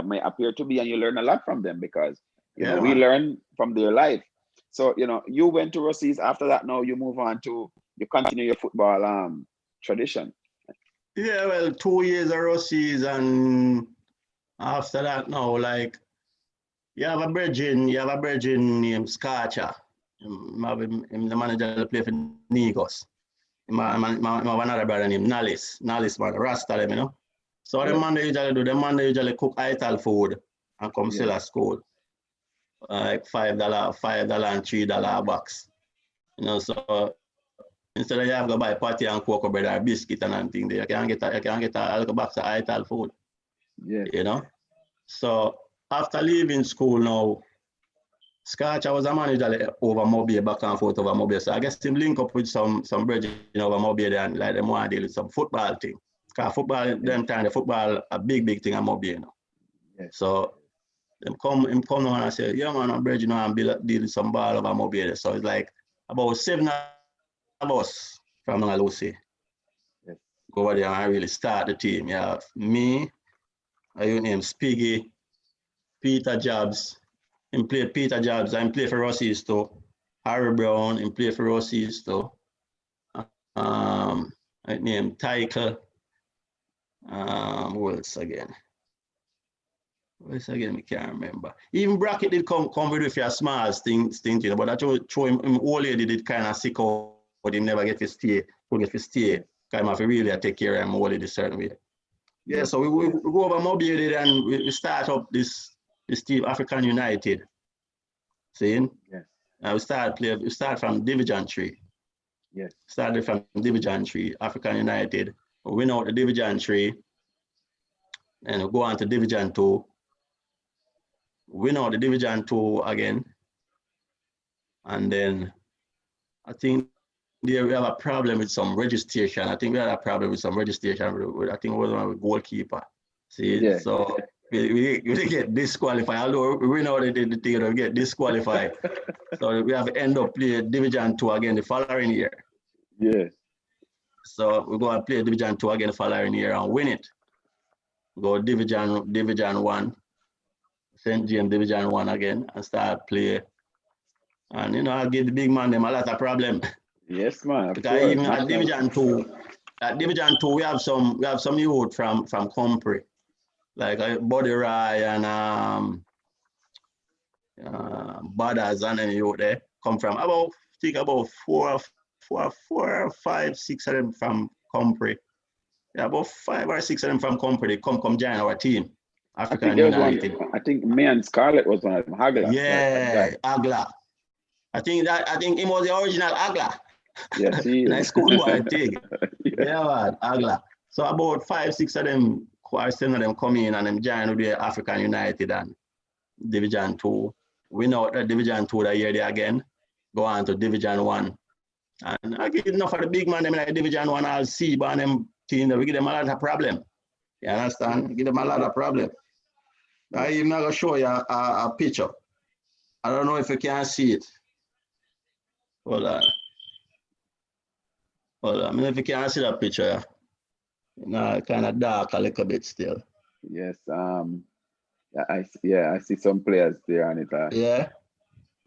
may appear to be, and you learn a lot from them because we learn from their life. So you went to Ruseas. After that, now you move on to you continue your football tradition. Yeah, well, 2 years of Ruseas, and after that now, like, you have a brethren named Scarcha. Him the manager that play for Negos. I have another brother named Nalis, man, Rasta them, you know. So the man they usually cook ital food and come sell at school. Like $5 and $3 a box. You know, so instead of you have to buy patty and cocoa bread or biscuit and anything, you can get a little box of ital food. Yeah. You know? So after leaving school now, Scotch, I was a manager over Mobile, back and forth over Mobile. So I guess him link up with some brethren over Mobile and like them want to deal with some football thing. Because football, them time, the football a big thing at Mobile, you know. Yes. So him come on and I say, yeah man, I'm brethren and deal with some ball over Mobile. So it's like about 7 of us from Lucy. Yes. Go over there and really start the team. Yeah, me, I name Spiggy, Peter Jobs. Him play Peter Jobs and play for Ruseas too. Harry Brown, him play for Ruseas too. I name Tykel. Who else again? I can't remember. Even Brackett did come with a small thing, you know, but I show him old lady did kind of sick out, but him never get to stay, Kind of really take care of him old lady certain way. Yeah, so we go over Mobile and we start up this team, African United. Seeing? Yes. We start from Division 3. Yes. Started from Division 3, African United. We win out the Division 3, and we go on to Division 2. Win out the Division 2 again. And then I think there we have a problem with some registration. I think we had a problem with some registration. I think it was one with goalkeeper. See? Yeah. So we get disqualified. Although we win out the thing, we get disqualified. So we have to end up playing Division 2 again the following year. Yeah. So we go and play Division 2 again the following year and win it. Go Division 1, St. James Division 1 again and start play. And I give the big man them a lot of problem. Yes, man. Because even at Division 2, we have some youth from Compre, like Buddy Rye and Badders and any youth there come from about 4 or 5, 6 of them from Compre. Yeah, about 5 or 6 of them from Compre. They come join our team. African United. I think me and Scarlett was one of them. Hagla. Yeah, Agla. I think he was the original Agla. Yes, he is. Nice schoolboy thing. Yeah, man, Agla. So about 5, 6 of them, or 7 of them come in and them join with the African United and Division 2. Win out the Division 2 that year there again. Go on to Division 1. And I give enough of the big man them in like Division 1 I'll see, but them team we give them a lot of problem. You understand? Give them a lot of problem. I even going to show you a picture. I don't know if you can see it. Hold on. I mean, if you can see that picture, kind of dark a little bit still. Yes. I see some players there on it. Yeah.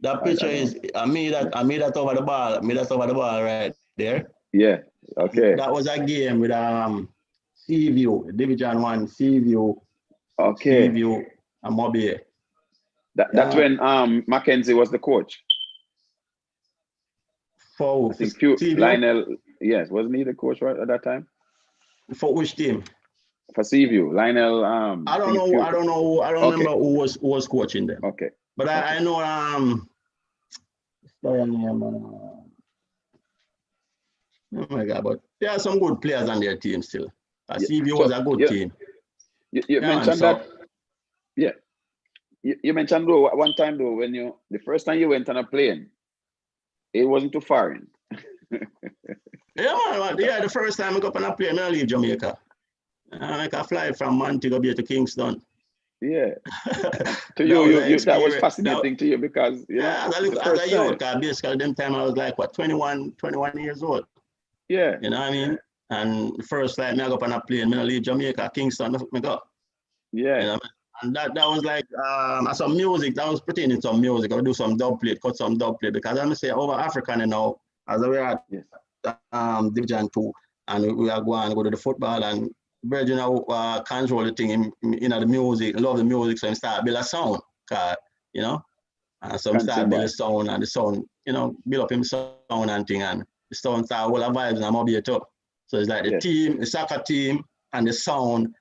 That picture is I made that over the ball. I made that over the ball right there. Yeah. Okay. That was a game with Seaview, Division 1 Seaview. Okay. Seaview and Mobile. That's when Mackenzie was the coach. For I think Seaview? Lionel, yes, wasn't he the coach right at that time? For which team? For Seaview, Lionel. I don't know. I don't know. I don't remember who was coaching them. Okay. But I know. Oh my God! But there are some good players on their team still. Seaview was a good team. You mentioned that. Yeah. You mentioned though one time though when the first time you went on a plane, it wasn't too foreign. The first time I go up on a plane, I leave Jamaica. I fly from Montego Bay to Kingston. Yeah. To you that was fascinating to you because as a youth, basically them time I was like 21 years old. Yeah. You know what I mean? And the first flight, I go up on a plane, I leave Jamaica, Kingston, I go. Yeah. You know, and that was like some music, that was pretty some music. I would do some dub plate, cut some dub plate because I'm say over African as we are at Division 2 and we are going to go to the football and Virgin control the thing in the music, love the music, so I start build a sound, and so I start build a sound and the sound, build up him sound and thing and the sound start all the vibes and I'm up here too. So it's like the team, the soccer team and the sound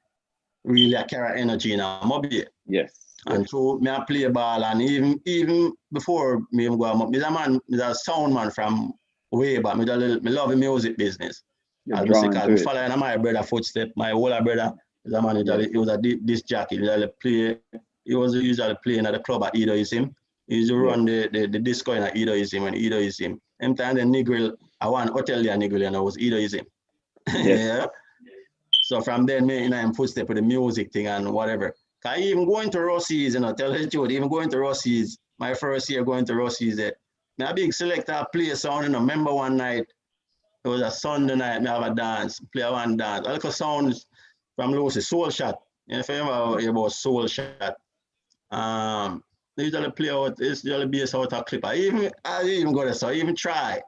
really carry energy in our mobile. Yes. And so me I play ball and even before me go up, me a sound man from way back. Me love the music business. As I say, following my brother footstep. My older brother is a man he was a disc jockey. He was usually playing at the club at Edoism. He used to run the disco in at Edoism and Edoism. Every time the Negril, I want hotel there Negril and I was Edoism. Yeah. So from then, me in footstep with the music thing and whatever. Cause even going to Ruseas, tell the truth, even going to Ruseas, my first year going to Ruseas, me a big selector play sound, remember one night, it was a Sunday night, me have a dance, play one dance. I like a sound from Lucy, Soul Shot. If you remember about Soul Shot, they usually play out, it's usually based out a clip. I even go there, so even try.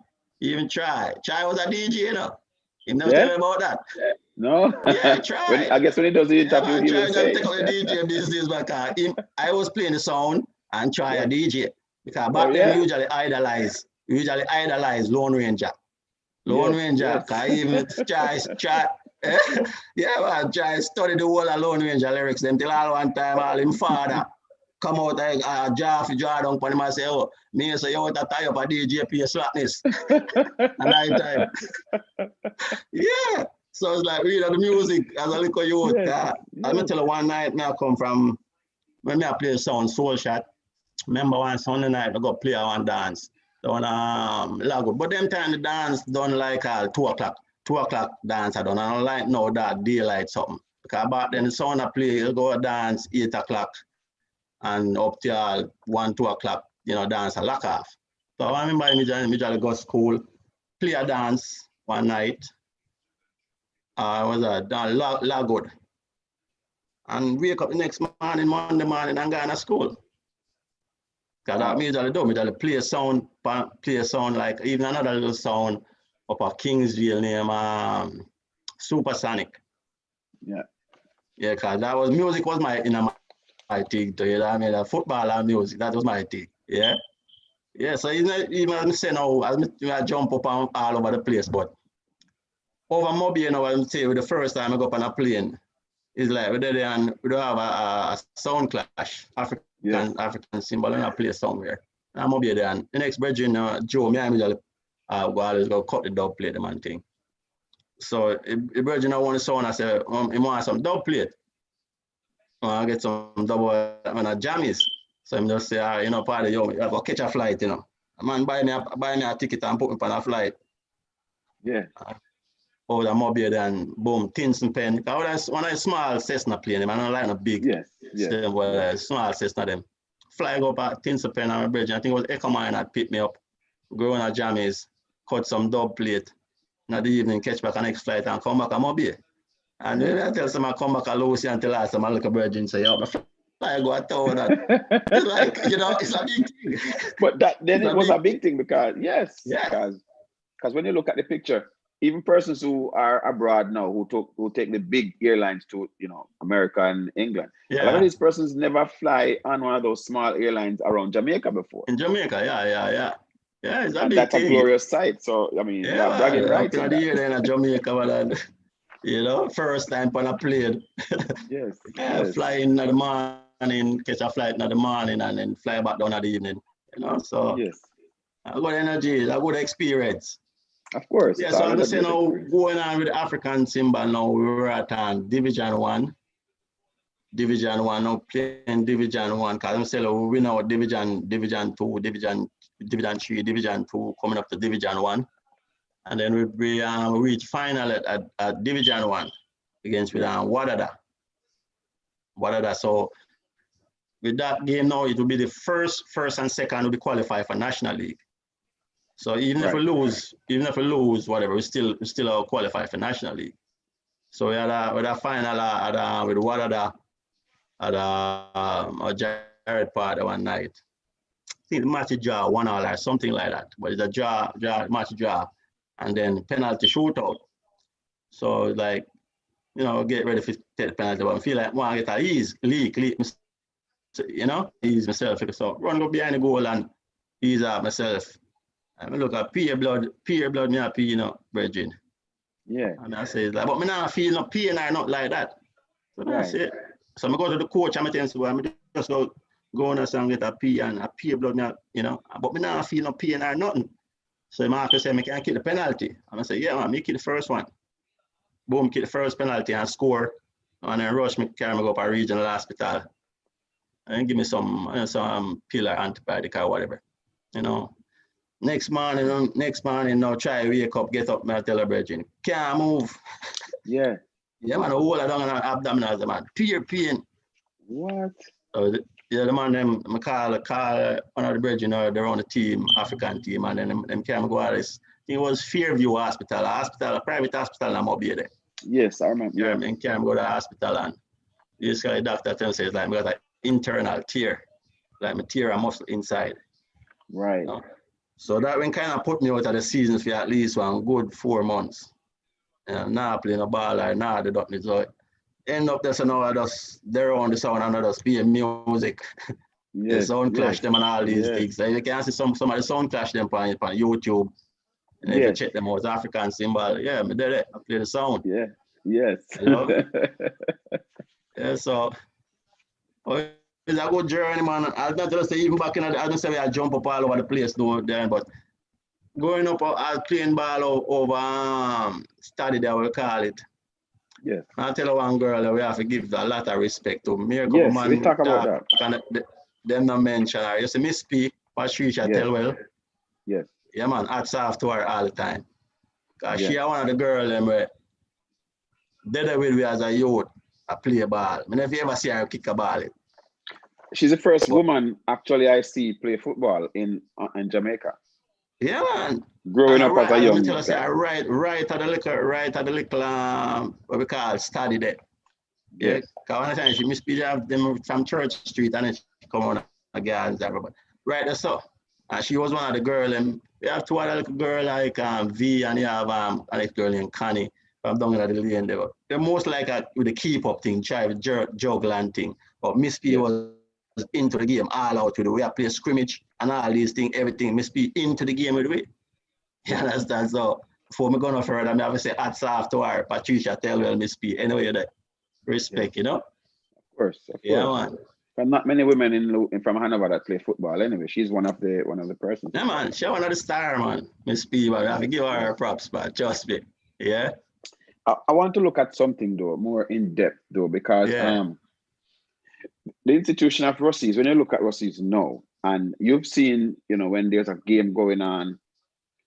Try was a DJ, He never tell me about that. No. Yeah, try. I guess when he does the interview, he will say. Take out the DJ business back. I was playing the sound and try a DJ. Because back then we usually idolize Lone Ranger. Cause even try try study the whole of Lone Ranger lyrics until all one time all him father come out like draw down upon him and say, oh, me say you want to tie up a DJ play slackness. And I time. Yeah. So it's like read the music as a little youth. I'll tell you one night I come from when I play sound Soul Shot. Remember one Sunday night I go play one dance. On Lago. But them time the dance done like 2 o'clock. 2 o'clock dance I done. I don't like no that daylight something. Because back then the sound I play, it'll go dance 8 o'clock and up till 1, 2 o'clock, dance a lock off. So I remember me just go to school, play a dance one night. Was Lago. And wake up the next morning, Monday morning, and go to school. Because that me usually do, me usually play a sound like even another little sound up at Kingsville named Supersonic. Yeah. Yeah, because that was music was my thing too, I mean, football and music, that was my thing. Yeah. Yeah, so even say now, I jump up all over the place, but over Mobile, I say with the first time I go up on a plane, it's like we don't have a sound clash. African symbol and I play somewhere. I'm up there and the next virgin Joe, me and always go cut the dub plate, the man thing. So the virgin I want to sound, I say, he want some dub plate. I get some double when I jammies. So I'm just say, Pardy, I go catch a flight, A man buy me a ticket and put me on a flight. Yeah. Over the mobile and boom, tins and pen. Because when I small Cessna plane, I don't like a big small Cessna them. Fly up at tins and pen on my bridge. I think it was Echo Mine that picked me up. Go on a jammies, cut some dub plate. In the evening, catch back the next flight and come back to mobile. And when I tell someone come back to Lucy until last time I look at bridge and say, yo, I go at all that. It's like, it's a big thing. But it was a big thing because, because when you look at the picture, even persons who are abroad now who take the big airlines to America and England. Yeah. A lot of these persons never fly on one of those small airlines around Jamaica before. In Jamaica, yeah. Yeah, it's a and big that's thing. A glorious sight. So I mean, yeah, bragging rights. In the year in Jamaica, but first time on a plane. Yes. Flying in the morning, catch a flight in the morning, and then fly back down in the evening. So yes, a good energy, a good experience. Of course. Yeah, so I'm saying now going on with the African symbol now, we were at Division 1. Division 1, now playing Division 1, because I'm saying we know Division 2, Division 3, Division 2, coming up to Division 1. And then we reach final at Division 1 against Wadada. So with that game now, it will be the first and second will be qualified for National League. So even if we lose, whatever, we still qualify for National League. So we had a final with Wadada at Jared Pardy one night. I think the match draw 1-1 or something like that. But it's a match draw, and then penalty shootout. So like, get ready for take the penalty, but I feel like I get a ease myself. So run go behind the goal and ease up myself. I look at peer blood me happy, brethren. Yeah. And I say like, but me not feel no pain or not like that. So that's it. So I go to the coach, I'm just go on and get a pee and a peer blood, but me not feel no pain or nothing. So I have to say, I can't kick the penalty. And I say, yeah, man, me kick the first one. Boom, kick the first penalty and score. And then rush me, carry me go up a regional hospital. And give me some pill or antibiotic or whatever. Next morning, now try wake up, get up, my tell her brethren, can't move. Yeah. Yeah, man, hold it down on abdominals, man. Pure pain. What? So the man them call one of the brethren they're on the team, African team, and then them came go at this. It was Fairview Hospital, a private hospital in Mobile there. Yes, I remember. Yeah, and came go to the hospital and this guy doctor tells us like I got an internal tear, like my tear a muscle inside. Right. So that one kind of put me out of the season for at least one good 4 months. Now playing a ball or now the duck. So end up there, so now I just they're on the sound and I just play music. The sound clash them and all these things. Like you can see some of the sound clash them on YouTube. And if you check them out, African symbol, yeah, me did it. I play the sound. Yeah. Yes. Yeah, so it's a good journey, man. I'll not just say even back in the I don't say I jump up all over the place there, but growing up, I was playing ball over study that we call it. Yes. I'll tell you one girl that we have to give a lot of respect to. Yes, man, we talk about that. Them not mention her. You see, Miss P, Patricia tell well. Yes. Yeah, man, hats off to her all the time. Because she one of the girls them where did with me as a youth, I play ball. I never ever see her kick a ball. She's the first woman actually I see play football in Jamaica. Yeah, man. Growing up as a young guy. Right at the little what we call study there. Yeah. Because one time she must be them from Church Street and then she come on again. But right there, so. And she was one of the girls, and we have two other little girls like V, and you have a little girl named Connie from down in the lane there. They're most like with the keep up thing, try with juggle and thing. But Miss P was into the game all out with the way I play scrimmage and all these things, everything. Miss P into the game with the way. You understand? So before me going further, I have to say hats off to her, Patricia, tell well Miss P. Anyway, that respect, Of course. Yeah, man. But not many women from Hanover that play football anyway. She's one of the persons. Yeah, man. She's one of the star, man. Miss P, but I have to give her props, but just me. Yeah. I want to look at something though, more in depth though, because the institution of Ruseas, when you look at Ruseas now, and you've seen, when there's a game going on,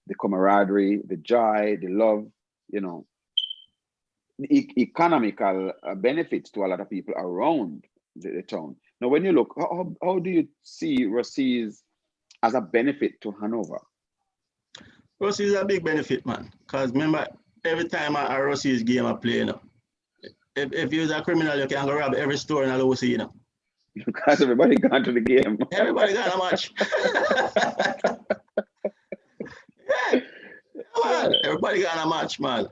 the camaraderie, the joy, the love, the economical benefits to a lot of people around the town. Now, when you look, how do you see Ruseas as a benefit to Hanover? Ruseas is a big benefit, man. Because remember, every time a Ruseas game I play, if you're a criminal, you can go rob every store in a Lucy, Because everybody gone to the game. Everybody got a match. man. Everybody got a match, man.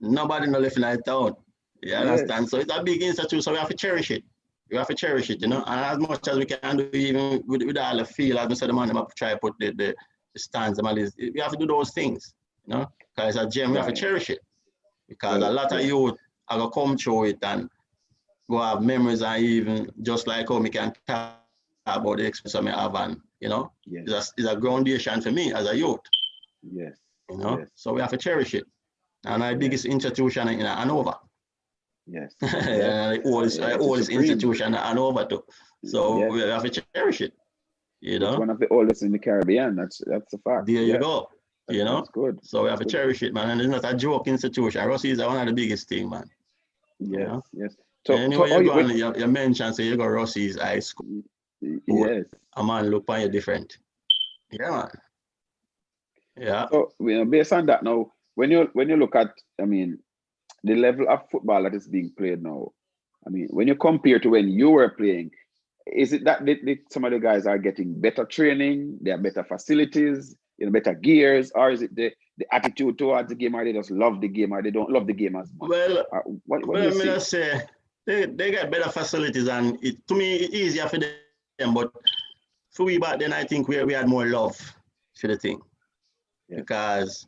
Nobody no left in that town. You understand? So it's a big institute, so we have to cherish it. We have to cherish it, you know. And as much as we can do, even with all the feel, as I said, the man, them try to put the stands, we have to do those things, you know. Because it's a gem, we have to cherish it. Because a lot of youth are going to come through it and go have memories, and even just like how we can talk about the experience I have, and, you know, it's a foundation for me as a youth. Yes. You know, so we have to cherish it. And our biggest institution in Hanover. Yes. The oldest institution in Hanover too. So we have to cherish it. You know, it's one of the oldest in the Caribbean. That's a fact. There you go. You know, that's good. So we have to cherish it, man. And it's not a joke institution. Ruseas are one of the biggest thing, man. Yes, yes. So anyway, you mentioned, so you go Ruseas High School. Yes. A man look on you different. Yeah, man. Yeah. So based on that now, when you look at, I mean, the level of football that is being played now, I mean, when you compare to when you were playing, is it that some of the guys are getting better training, they have better facilities, better gears, or is it the attitude towards the game, or they just love the game, or they don't love the game as much? Well, what do you see? Say they get better facilities, and to me it's easier for them. But for we back then, I think we had more love for the thing, because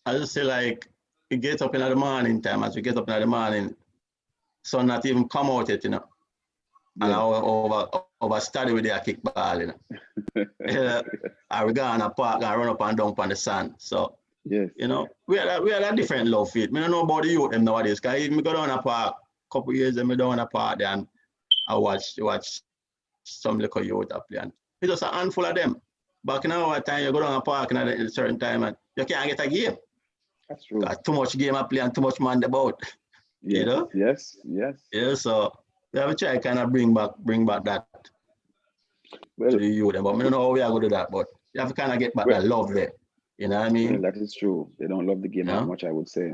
I just say, like, we get up in the morning time. As we get up in the morning, sun not even come out yet, you know. And over study with their kickball, you know. I we go on a park and run up and down on the sand. So you know, we had a different love for it. I don't know about the youth them nowadays, because even me go down a park a couple years and me down a park there, and I watch some little youth up there. And it's just a handful of them. Back in our time, you go down a park at a certain time and you can't get a game. That's true. Too much game I play and too much man about. You know? Yes. Yeah, so we have to try kind of bring back that to the youth. But I don't know how we are going to do that, but you have to kind of get back that love there. You know what I mean? Well, that is true. They don't love the game as much, I would say.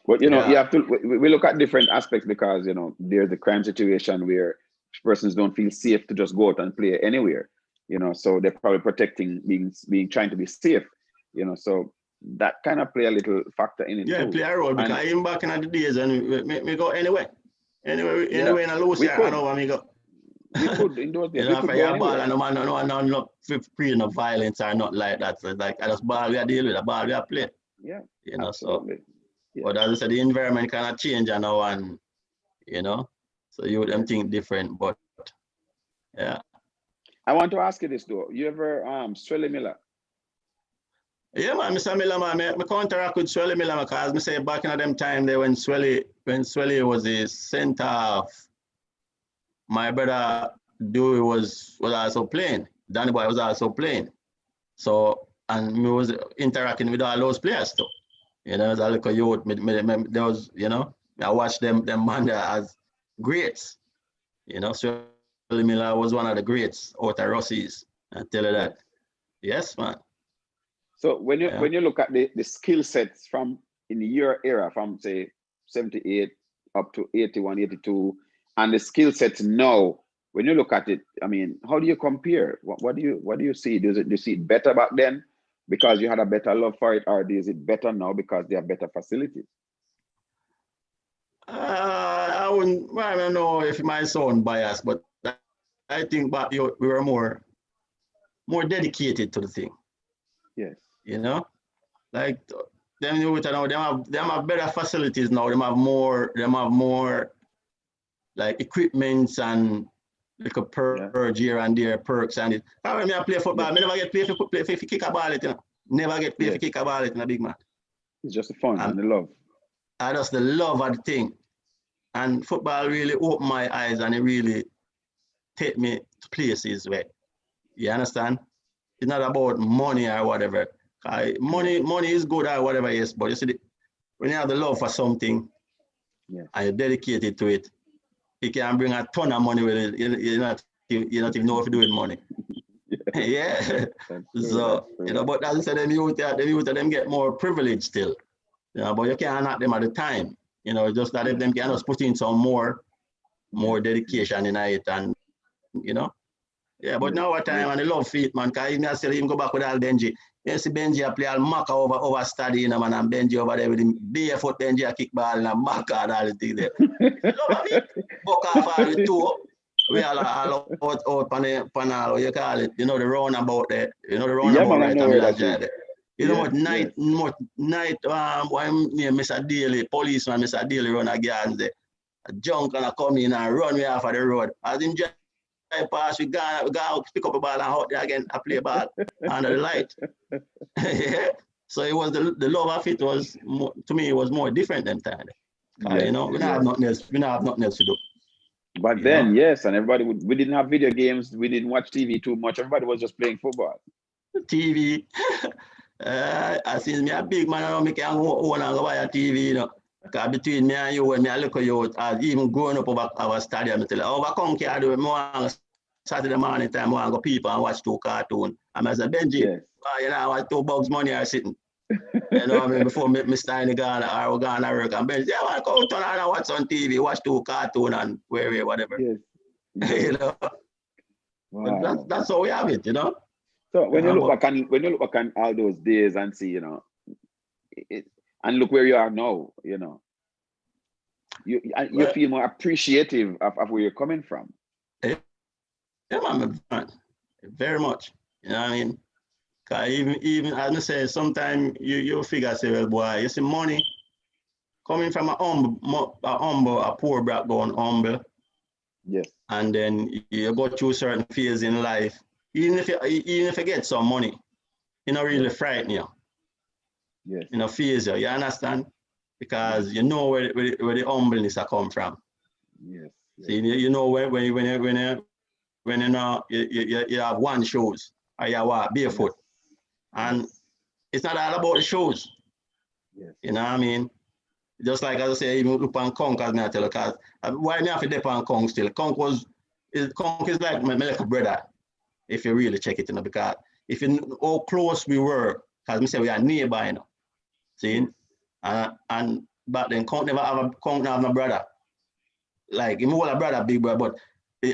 But you know, you have to. We look at different aspects, because there's the crime situation where persons don't feel safe to just go out and play anywhere. So they're probably protecting, being trying to be safe. So that kind of play a little factor in it. Yeah, play a role, because even back in the days, and we go anywhere in a loose area, I know where we go. We could in those days. You know, if I ball and no man not free of violence or not like that. So like, I just ball we are deal with, a ball we are play. Yeah. Absolutely. So but as I said, the environment kind of change now, and so you would think different, but yeah. I want to ask you this though. You ever Swelly Miller? Yeah, man, Mr. Miller, man, I counteract with Swelly Miller, because I say back in them time there when Swelly was the center of, my brother Dewey was also playing. Danny Boy was also playing. So, and me was interacting with all those players too. As a little youth, there was, I watched them man there as greats. Swelly Miller was one of the greats out of Ruseas. I tell you that. Yes, man. So when you look at the skill sets from in your era, from say 78 up to 81, 82, and the skill sets now, when you look at it, I mean, how do you compare? What do you see? Do you see it better back then because you had a better love for it, or is it better now because they have better facilities? I don't know if it might sound biased, but I think back we were more dedicated to the thing. Yes. Like them youth now, they have better facilities now. They have more like equipments and like a per year and there perks and it. When I play football, I never get play for kick a ball, Never get play for kick a ball, a big man. It's just the fun and the love. I just the love of the thing. And football really opened my eyes, and it really take me to places where, you understand? It's not about money or whatever. Money is good or whatever, yes, but you see, when you have the love for something, and you're dedicated to it, you can bring a ton of money with it. You not even know if you're doing money. Yeah. So, but as I said, them youth them get more privilege still. But you can't knock them at the time. Just that if them can just put in some more dedication in it, and Yeah, but now what time and the love feet, man, because even I still even go back with all Benji. You see Benji I play all Maka over study, you know, man, and Benji over there with him barefoot Benji I kick ball and Maka and all the things there. Love of it. Buck off all the two. We all out panel, you call it, you know, the roundabout there. You know the roundabout man, right I know where that is. You know what night, why Mr. Daly, policeman Mr. Daly run a garden there. A junk and I come in and run me off of the road. As him just pass, we go out, pick up a ball and out there again, I play ball under the light. Yeah. So it was the love of it was more, to me it was more different than time. You know, we don't have nothing else. We don't have nothing else to do. But then, yes, and everybody we didn't have video games. We didn't watch TV too much. Everybody was just playing football. TV. I see me a big man, I don't make own and go buy a TV, you know. Because between me and you, when I look at you, even growing up over our stadium, I tell you, overcome can do more Saturday morning time, I go people and watch 2 cartoons. And I say, Benji, you know, I want 2 bucks money are sitting. You know what I mean? Before me start in Ghana or Ghana work, and Benji, yeah, I go turn on and watch on TV, watch 2 cartoons and whatever. Yes. You know? Wow. That's how we have it, you know? So when you look back on all those days and see, you know, and look where you are now, you know, you feel more appreciative of where you're coming from. Yeah, man, very much. You know what I mean? Cause even as I say, sometimes you figure say, well, boy, you see money coming from a poor background, humble. Yes. And then you go through certain phases in life. Even if you get some money, you know, really frighten you. Yes. You know, fears you. You understand? Because you know where the humbleness come from. Yes. See, you know when you know you have one shoes or you walk barefoot, and it's not all about the shoes. Yes. You know what I mean? Just like as I say, even look on Conk as I tell you, because why me have to dip on Conk still? Conk is like my little brother, if you really check it, you know, because if you know how close we were, because we say we are nearby, you know. See? And back then Conk never have no brother. Like him whole a brother, big brother, but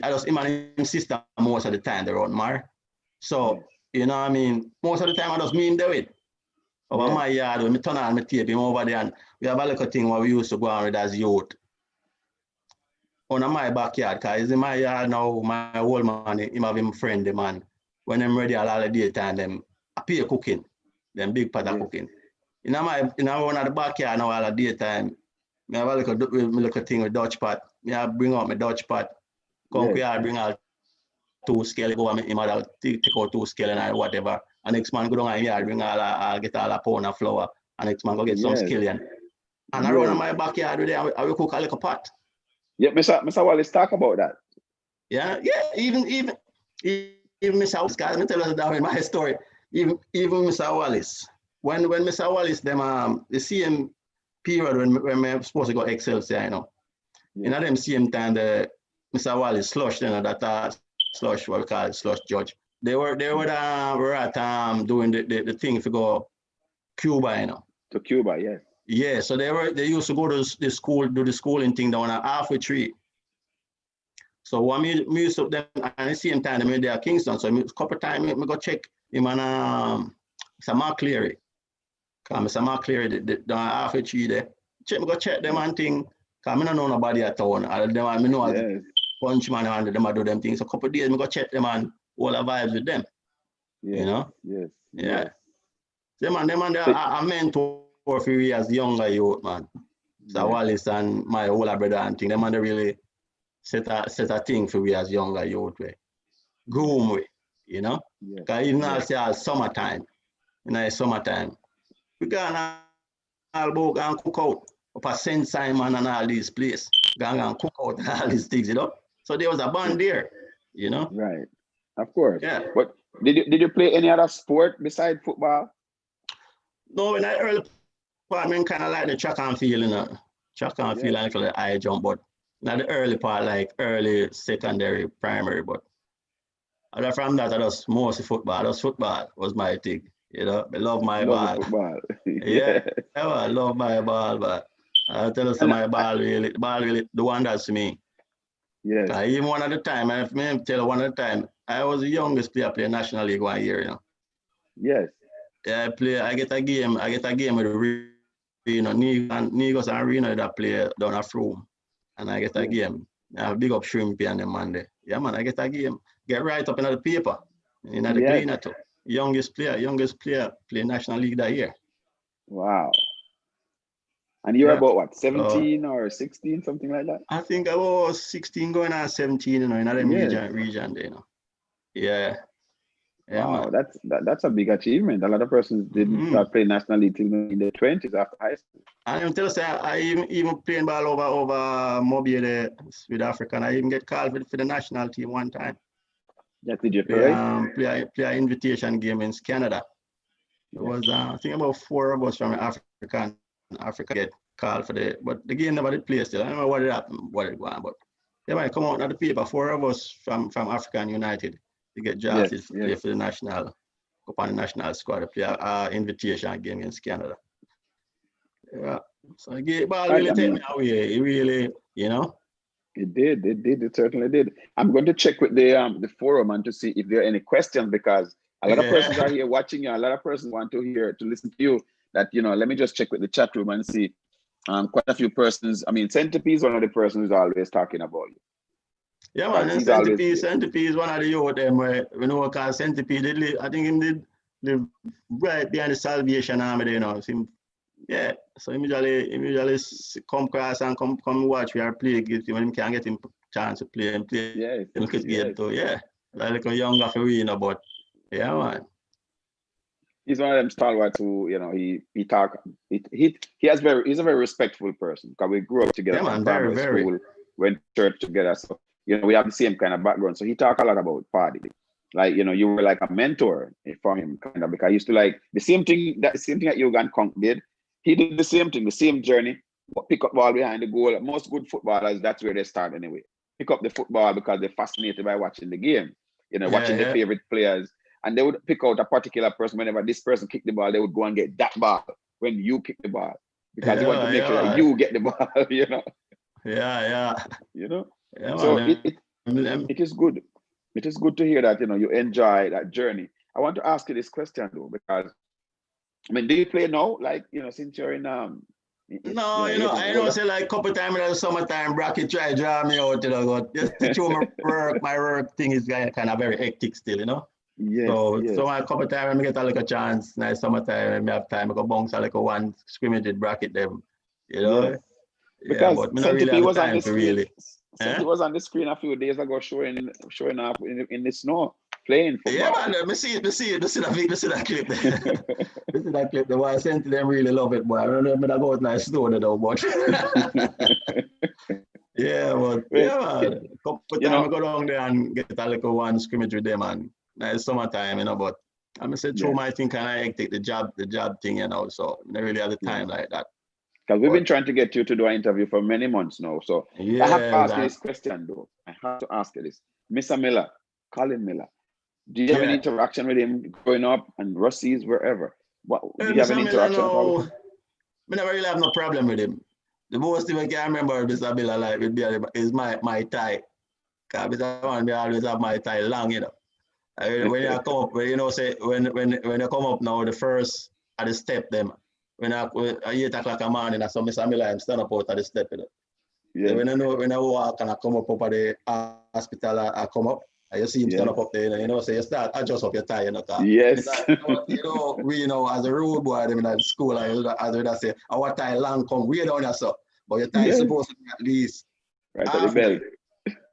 I just him and his sister most of the time they run Mar. So you know what I mean, most of the time I just me him do it. Over my yard, when I turn on my tape him over there, and we have a little thing where we used to go on with as youth. On my backyard, because it's in my yard now, my old man, him have him friend, the man. When I'm ready all the daytime, them appear cooking, them big pot of cooking. In one of the backyard now all the daytime, I have a little thing with Dutch pot. I bring out my Dutch pot. Come here, bring out 2 scale, go and him out take out 2 scale and whatever. And next man go down and here, bring I'll get all a pound of flour. And next man go get some skillion. And around my backyard today, I will cook a little pot. Yeah, Mr. Wallace, talk about that. Yeah, even Mr. Wallace, guys, let me tell you that in my story. Even Mr. Wallace, when Mr. Wallace, them the same period when we're supposed to go Excelsior, you know. In them same time, the Mr. Wallace slush, you know, that slush, what we call it, slush judge. They were at doing the thing to go Cuba, you know. To Cuba, yes. Yeah, so they used to go to the school, do the schooling thing down at halfway tree. So when me used to them at the same time, they made their Kingston. So a couple of times I go check him and Mr. Mark Cleary. Because Mr. Mark Cleary down halfway tree there. Go check them and thing. Because I don't know nobody at town. I know punch man and them do them things. So a couple of days I go check them and all the vibes with them. Yes. You know? Yes. Yeah. Them and they are mentor for me as younger youth, man. So Wallace and my older brother and thing, them and they really set a thing for we as younger youth way. Groom way, you know? Because even now say summertime, summertime, we gonna all go and cook out up at St. Simon and all these places. Go and cook out all these things, you know? So there was a band there, you know? Right. Of course. Yeah. But did you play any other sport besides football? No, in that early part, I mean, kind of like the track and field, you know. Track and field, like the high jump, but not the early part, like early secondary, primary, but other from that, I was mostly football. Football was my thing, you know. I love my ball. Football. I love my ball, but I tell you, my ball really, the one that's me. Yes. Even one at the time, and if me tell you one at the time, I was the youngest player play National League 1 year, you know. Yes. Yeah, I get a game with Negos and Reno that play down a Froome. And I get a game. I big up Shrimpy and them man there. Yeah, man, I get a game. Get right up in the paper. In the cleaner too. Youngest player play National League that year. Wow. And you're about what, 17 or 16, something like that? I think I was 16 going on 17, you know, in that region there, you know. Yeah. Wow, that's a big achievement. A lot of persons didn't start playing National League till in their 20s after high school. I am tell say I even playing ball over Mobile there with Africa, and I even get called for the national team one time. Yeah, did you play? Play an invitation game in Canada. It was I think about 4 of us from Africa get called for but the game never did play still. I don't know what it happened, what it was, but they might come out of the paper. 4 of us from African United to get drafted to play for the national, up on the national squad to play an invitation game against Canada. Yeah. So the ball really take me away. It really, you know. It did. It certainly did. I'm going to check with the forum and to see if there are any questions, because a lot of persons are here watching you. A lot of persons want to listen to you. That, you know, let me just check with the chat room and see. Quite a few persons. I mean, Centipede is one of the persons who's always talking about you. Yeah, man. Centipede is one of the youth them where we know because Centipede did live, I think he live right behind the Salvation Army there, you know. Yeah, so immediately come across and come watch we are play when he can get him chance to play and play. Yes. Like a younger for we, you know, but yeah, man. He's one of them stalwarts who, you know, he's a very respectful person, because we grew up together from primary school, went to church together. So, you know, we have the same kind of background. So he talked a lot about Pardy. Like, you know, you were like a mentor for him, kind of, because I used to like the same thing that Jurgen Konk did. He did the same thing, the same journey, pick up ball behind the goal. Most good footballers, that's where they start anyway. Pick up the football because they're fascinated by watching the game, you know, watching their favorite players. And they would pick out a particular person. Whenever this person kicked the ball, they would go and get that ball when you kick the ball, because they want to make sure that you get the ball, you know. You know. So it is good. It is good to hear that, you know, you enjoy that journey. I want to ask you this question though, because I mean, do you play now? Like, you know, since you're in no, you know, I know say like a couple times in the summertime, bracket try to draw me out, you know, but just to show my work thing is kind of very hectic still, you know. So a couple times I get a little chance, nice summertime, I have time, I go bounce a little one scrimmage with bracket them, you know. Because but me not really have time for really. He was on the screen a few days ago showing off in the snow playing football. Yeah, man, me see that clip. Me see that clip. The one I sent to them really love it, boy. I don't know if I go out nice snow though, but man. Couple times I go down there and get a little one scrimmage with them, and it's summertime, you know, but I'm say through my thing kind of hectic, the job thing, you know, so I don't really have the time like that. Because we've been trying to get you to do an interview for many months now. So I have to ask you this question though. I have to ask you this. Mr. Miller, Colin Miller, do you have any interaction with him growing up and Ruseas, wherever? Do you have any interaction at all? I never really have no problem with him. The most thing I can remember Mr. Miller like with me is my tie. Because Mr. Man, I always have my tie long, you know. When you come up, when you come up now, the first at the step them. When I 8 o'clock in the morning, I saw Mr. Miller, I'm stand up out of the step, you know. Yeah. When I walk and I come up at the hospital, I come up, and you see him stand up there, you know, so you start adjust up your tie, you know. Yes. You know, we, you know, as a road boy, them in the school, as I say, our tie long come way down here, so. But your tie is supposed to be at least right at the belt.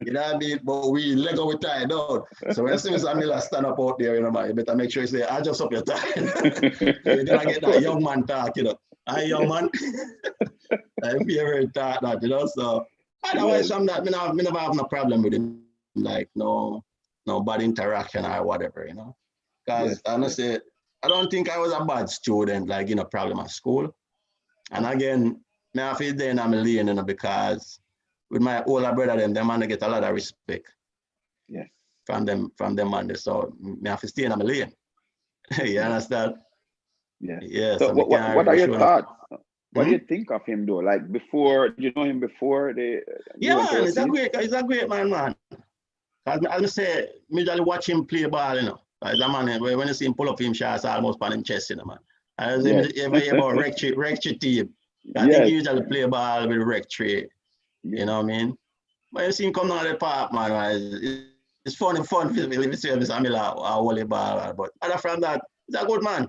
You know what I mean? But we let go with tie down. So when you see Mr. Miller stand up out there, you know, man, you better make sure you say, adjust up your tie. You're gonna get that young man talk, you know. Hi, young man. I favorite talk that, you know. So otherwise from that, I never have no problem with him. Like no bad interaction or whatever, you know. Because honestly, I don't think I was a bad student, like, you know, problem at school. And again, I have to then I'm lane, you know, because with my older brother, them man get a lot of respect. Yes. From them man. So I have to stay in my lane. You understand? Yeah. Yeah. So what are your thoughts? What do you think of him though? Like before, did you know him before they? Yeah, man, he's a great man. As I say, me usually watch him play ball, you know. As a man, when you see him pull up him shots, almost on him chest, you know, man. As Yes. ever hear about Rectory team, I think Yes. he usually play ball with Rectory, Yes. you know what I mean? But you see him come down the park, man, it's fun for me to see him a volleyball, but other from that, he's a good man.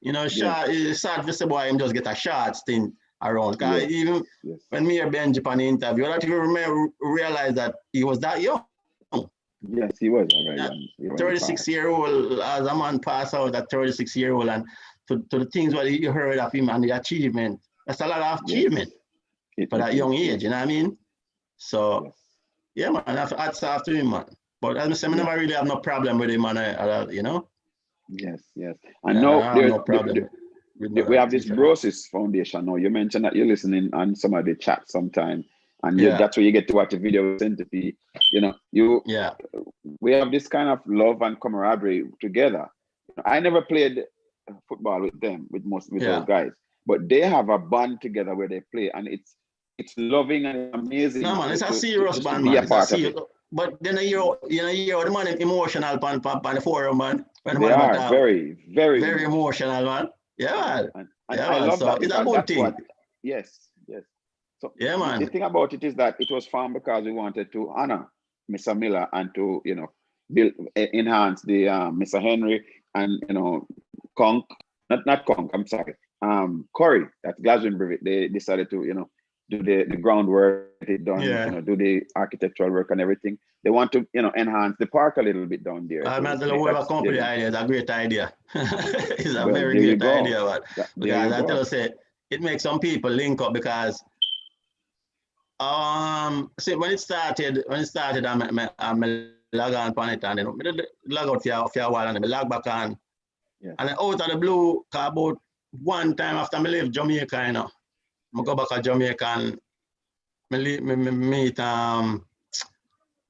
You know, shot, it's sad to see boy him just get a shot thing around. Cause even when me and Benji on the interview, I don't even realize that he was that young. Yes, he was already. 36-year-old, as a man pass out, that 36-year-old, and to the things what you heard of him and the achievement, that's a lot of achievement for that young age, you know what I mean? So, yeah, man, that's after him, man. But as I say, I never really have no problem with him, man, you know? Yes. I know I have no problem. We have this Brosis Foundation now. You mentioned that you're listening on some of the chat sometime, and that's where you get to watch the video centipede. You know, we have this kind of love and camaraderie together. I never played football with them, with those guys, but they have a band together where they play, and it's loving and amazing. No, man, it's a serious band, man. But then you hear the man emotional on the forum, man. They are very, very, very emotional, man. Yeah, man. And I love that. It's a good thing. Yes. So yeah, man. The thing about it is that it was formed because we wanted to honor Mr. Miller and to, build, enhance the Mr. Henry and, Conk, not Conk, I'm sorry, Corey at Glastonbury. They decided to, do the groundwork, do the architectural work and everything. They want to, enhance the park a little bit down there. I'm not the whole company idea. It's a great idea. It's a very great idea, but because I tell you, it makes some people link up because see when it started, I'm log on it and then log out for a while and then log back on. And then out of the blue, about one time after I leave Jamaica, I go back to Jamaica and I meet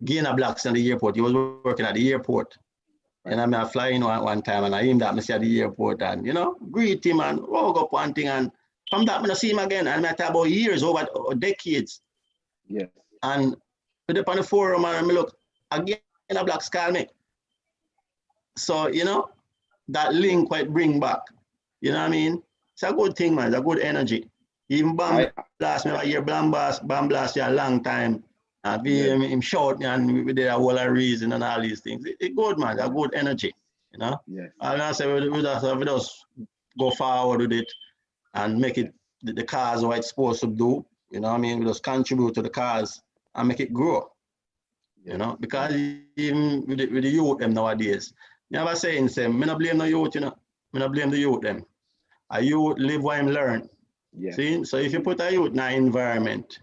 Gainer Blacks in the airport. He was working at the airport. And I fly in one time and I him that I see at the airport and, greet him and walk up one thing. And from that, I see him again. And I talk about years, over decades. Yes. And put up on the forum and I look, again, the Blacks call me. So, that link quite bring back. You know what I mean? It's a good thing, man. It's a good energy. Even Bam Blast, I hear Bam Blast a long time. Him short and we did a whole reason and all these things. It's good, man. It's a good energy, Yes. And I say we just go forward with it and make it the cause what it's supposed to do. You know what I mean? We just contribute to the cause and make it grow. Because even with the youth them nowadays, never saying same. Me not blame the youth, Me not blame the youth them. A youth live what him learn. Yeah. See? So if you put a youth in an environment,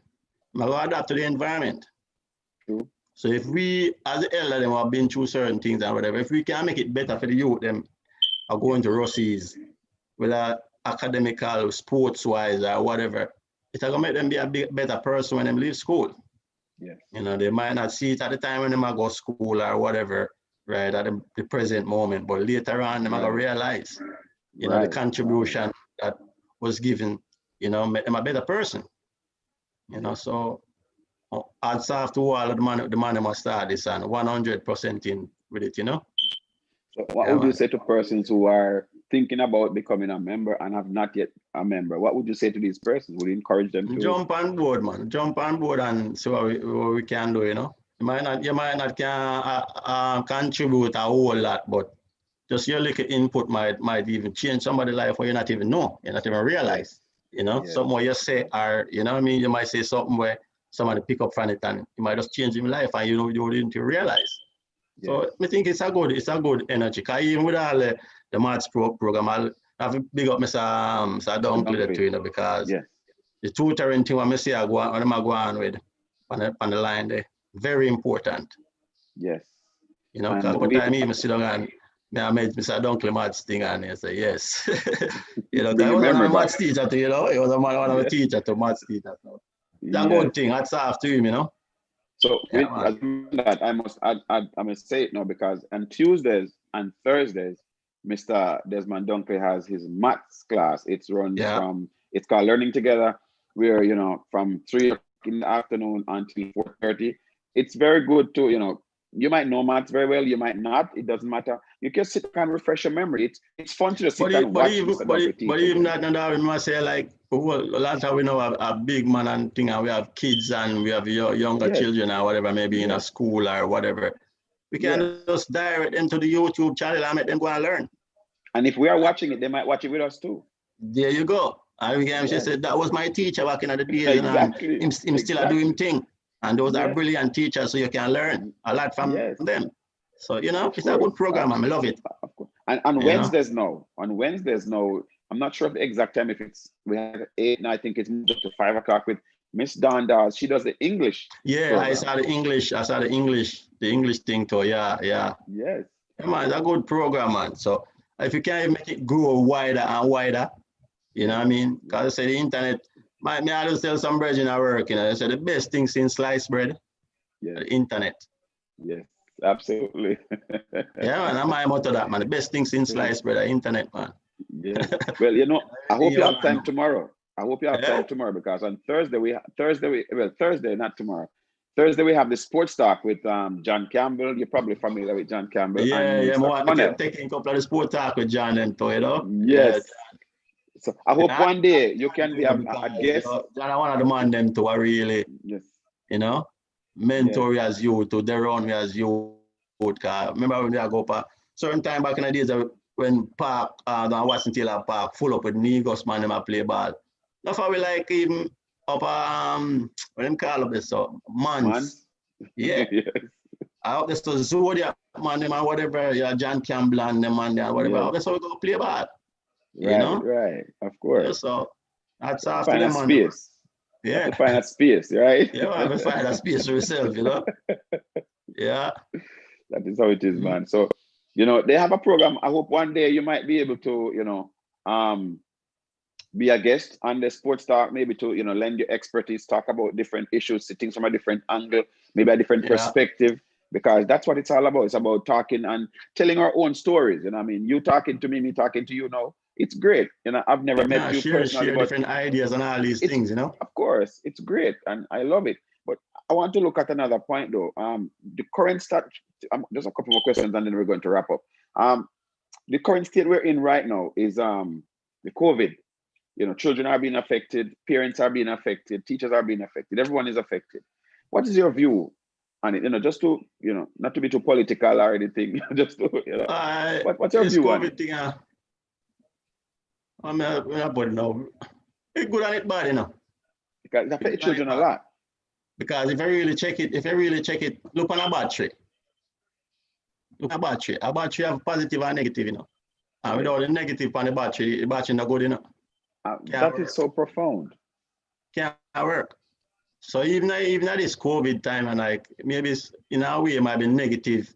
I go adapt to the environment. True. So if we, as the elder them, have been through certain things and whatever, if we can make it better for the youth them, are going to Ruseas, whether academical, sports-wise or whatever, it's going to make them be a better person when they leave school. Yes. They might not see it at the time when they might go to school or whatever, right, at the present moment, but later on, they might realize, the contribution that was given, make them a better person. So odds off to all of the man must start this and 100% in with it, So what would you say to persons who are thinking about becoming a member and have not yet a member? What would you say to these persons? Would you encourage them to jump on board, man? Jump on board and see what we can do, You might not can contribute a whole lot, but just your little input might even change somebody's life where you not even know, you not even realize. Something what you say are, what I mean? You might say something where somebody pick up from it and it might just change your life and you didn't realize. So I think it's a good energy. Cause even with all the maths program, I have to big up Mr. Dunkley too, because the tutoring thing I say I go on with on the line there, very important. Yes. Because by the time even sit down and I made Mr. Dunkley maths thing and he said yes. I was a maths teacher too, He was one of the teacher to maths teacher. So that's a good thing. That's after him, So with that, I must say it now because on Tuesdays and Thursdays, Mr. Desmond Dunkley has his maths class. It's run from It's called Learning Together. We're, from 3 o'clock in the afternoon until 4:30. It's very good to, you might know maths very well, you might not, it doesn't matter. You can sit and refresh your memory. It's fun to just sit and watch but even that, we must say, like, a lot of time we know a big man and thing, and we have kids and we have younger children or whatever, maybe in a school or whatever. We can just direct them to the YouTube channel and make them go and learn. And if we are watching it, they might watch it with us too. There you go. And we can just say, that was my teacher back in the days, Exactly. and him still doing him thing. And those are brilliant teachers, so you can learn a lot from them. So, it's a good program, and I love it. And Wednesdays now, I'm not sure of the exact time, we have 8, and I think it's moved up to 5 o'clock with Miss Donda. She does the English. Yeah, program. I saw the English thing too. Yeah. Yes. Yeah, man, it's a good program, man. So if you can make it grow wider and wider, you know what I mean? Because I say the internet, I just tell some bread in our work, I say the best thing since sliced bread, the internet. Yes, absolutely. Yeah, man, I'm my motto that, man. The best thing since sliced bread, the internet, man. Yeah. Well, I hope you have time tomorrow. Time tomorrow, because on Thursday, not tomorrow. Thursday we have the sports talk with John Campbell. You're probably familiar with John Campbell. I kept taking a couple of the sports talk with John and Toy, Yes. So I hope one day you can be a guest. John, one of the man them to really, mentor as you to their own as you. Remember when they go up certain time back in the days when Park, Watson Taylor Park, full up with Negos man them play ball. That's how we like even up what them call up this so months. Yeah. Yes. I hope this was Zodiac man them and whatever, John Campbell and them and whatever. That's how we go play ball. Right, of course. Yeah, so that's after find a space. Yeah. To find a space, right? Yeah, we find a space for yourself, Yeah. That is how it is, man. So, they have a program. I hope one day you might be able to, be a guest on the sports talk, maybe to, lend your expertise, talk about different issues, see things from a different angle, maybe a different perspective, because that's what it's all about. It's about talking and telling our own stories. You talking to me talking to you now. It's great. I've never met you personally. Share different ideas and all these things, Of course, it's great, and I love it. But I want to look at another point, though. The current state, there's a couple more questions, and then we're going to wrap up. The current state we're in right now is the COVID. Children are being affected, parents are being affected, teachers are being affected, everyone is affected. What is your view on it? Just to, not to be too political or anything, just to, what's your view on it? Thing, I'm not know. It's good and it's bad, Because it affects children a lot. Because if you really check it, look on a battery. Look at a battery. A battery have positive and negative, And without the negative on the battery not good, That is so profound. Can't work. So even at this COVID time, and maybe it's, in a way it might be negative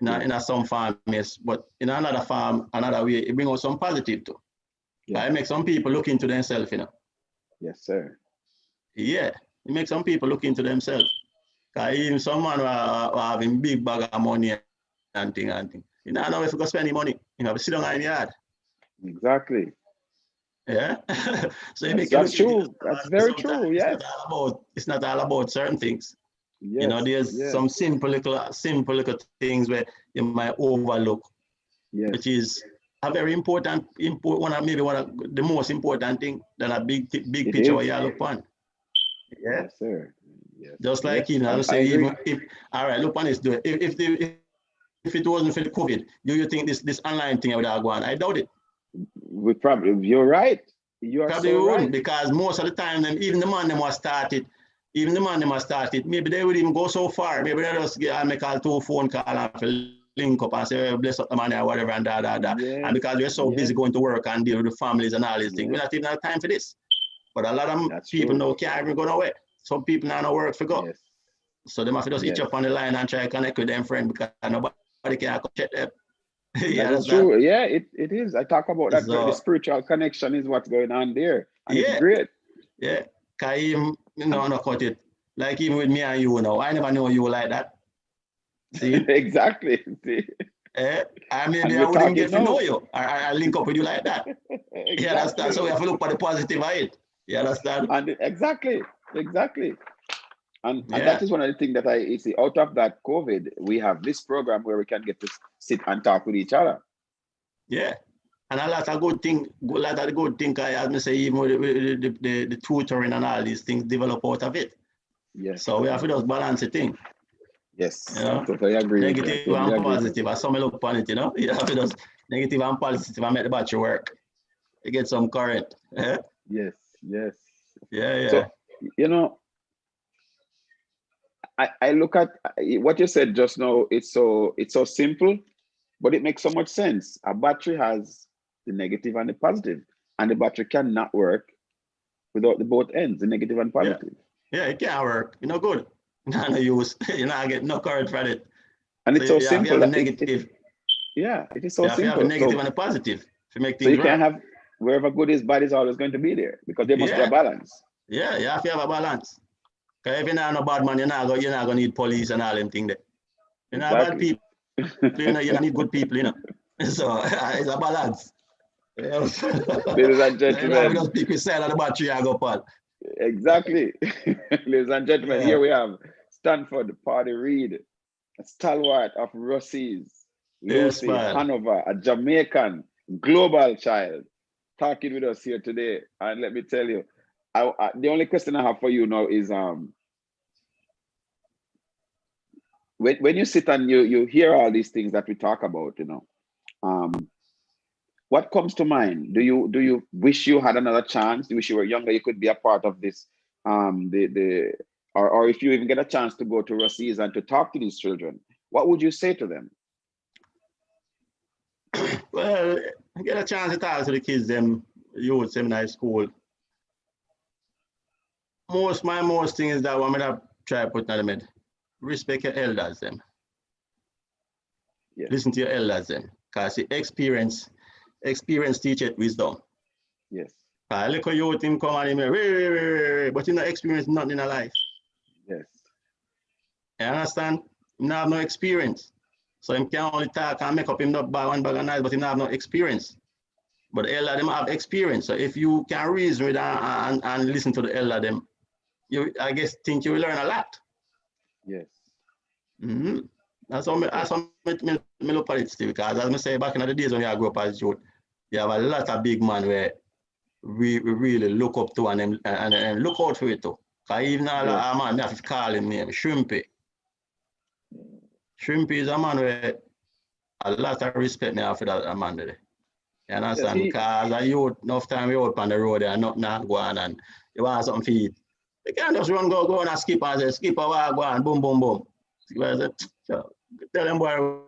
in some farm, yes, but in another farm, another way, it brings out some positive too. Yeah. It makes some people look into themselves, Yes, sir. Yeah, it makes some people look into themselves. Because even someone who having big bag of money and thing. You know if you go spend the money, sit down in the yard. Exactly. Yeah. So that's true. That's very true. Yeah. It's not all about certain things. Yes. There's some simple little things where you might overlook. Yes. Which is a very important one of the most important thing than a big picture where you look on. Yeah. Yes, sir. Yes. Just like I would say, even if all right, look on this. If it wasn't for the COVID, do you think this online thing would have gone? I doubt it. You're right. You are probably so wouldn't, right. because most of the time, even the man them was started, maybe they would even go so far. Maybe they just make a 2 phone call and link up and say, bless up the money or whatever and da. Yes. And because we're so busy going to work and deal with the families and all these things, we not even have time for this. But a lot of people now can't even go nowhere. Some people now no work for go. Yes. So they must just each up on the line and try to connect with them friend, because nobody can check them. That's true. Yeah, it is. I talk about that. So, the spiritual connection is what's going on there. And it's great. Yeah. Because even, no cut it. Like even with me and you, I never know you like that. See? Exactly. See? I mean, And I we're wouldn't get talking to know now. you. I link up with you like that. You understand? So we have to look for the positive of it. You understand? And exactly. And Yeah. that is one of the things that I see out of that COVID, we have this program where we can get to sit and talk with each other. Yeah. And a lot of good thing, as me say, even with the tutoring and all these things develop out of it. Yes. So we have to just balance the thing. Yes. You know? I totally agree. Negative and positive. As some look upon it, you know? You have to just negative and positive and make the battery work. You get some current. Yeah. Yes. Yeah. So, you know, I look at what you said just now. It's so simple, but it makes so much sense. A battery has the negative and the positive, and the battery cannot work without the both ends, the negative and positive. Yeah, it can't work. You know, good. No use. You know, I get no current from it. And it's so simple. You have a negative. It is so simple. You have a negative and a positive to make things so you right. can't have wherever good is, bad is always going to be there because there must be a balance. Yeah, you have to have a balance. Because if you're not a bad man, you're not gonna need police and all them things there. You're not bad people. You need good people, you know. So it's a balance. Ladies and gentlemen, we just pick a side of the battery and go Paul. Exactly. Ladies and gentlemen, here we have Stanford Pardy Reed, a stalwart of Ruseas, Lucy, Hanover, a Jamaican global child, talking with us here today. And let me tell you, the only question I have for you now is when you sit and you hear all these things that we talk about, you know, what comes to mind? Do you wish you had another chance? Do you wish you were younger, you could be a part of this? Or if you even get a chance to go to Ruseas and to talk to these children, what would you say to them? Well, I get a chance to talk to the kids, them youth seminar school. My most thing is that what I'm gonna try to put in the head. Respect your elders, them. Yeah. Listen to your elders, them. Because the experience teaches wisdom. Yes. I look at youth him come and him, but you know experience nothing in a life. Yes. You understand? He have no experience. So him can only talk and make up him not buy one bag of nice, but he have no experience. But the elder them have experience. So if you can reason with and listen to the elder them, I guess think you will learn a lot. Yes. Mm-hmm. That's how me look at it, Steve, because as I say back in the days when I grew up as youth, you have a lot of big men where we really look up to and look out for it too. Because even all a man, I have to call him name, Shrimpy. Shrimpy is a man where a lot of respect me have for that man there. You understand? Because a youth, enough time we out on the road there, nothing go on and you want something to eat. You can't just go and skip and say, skip a while, go on, boom, boom, boom. So, tell them boy,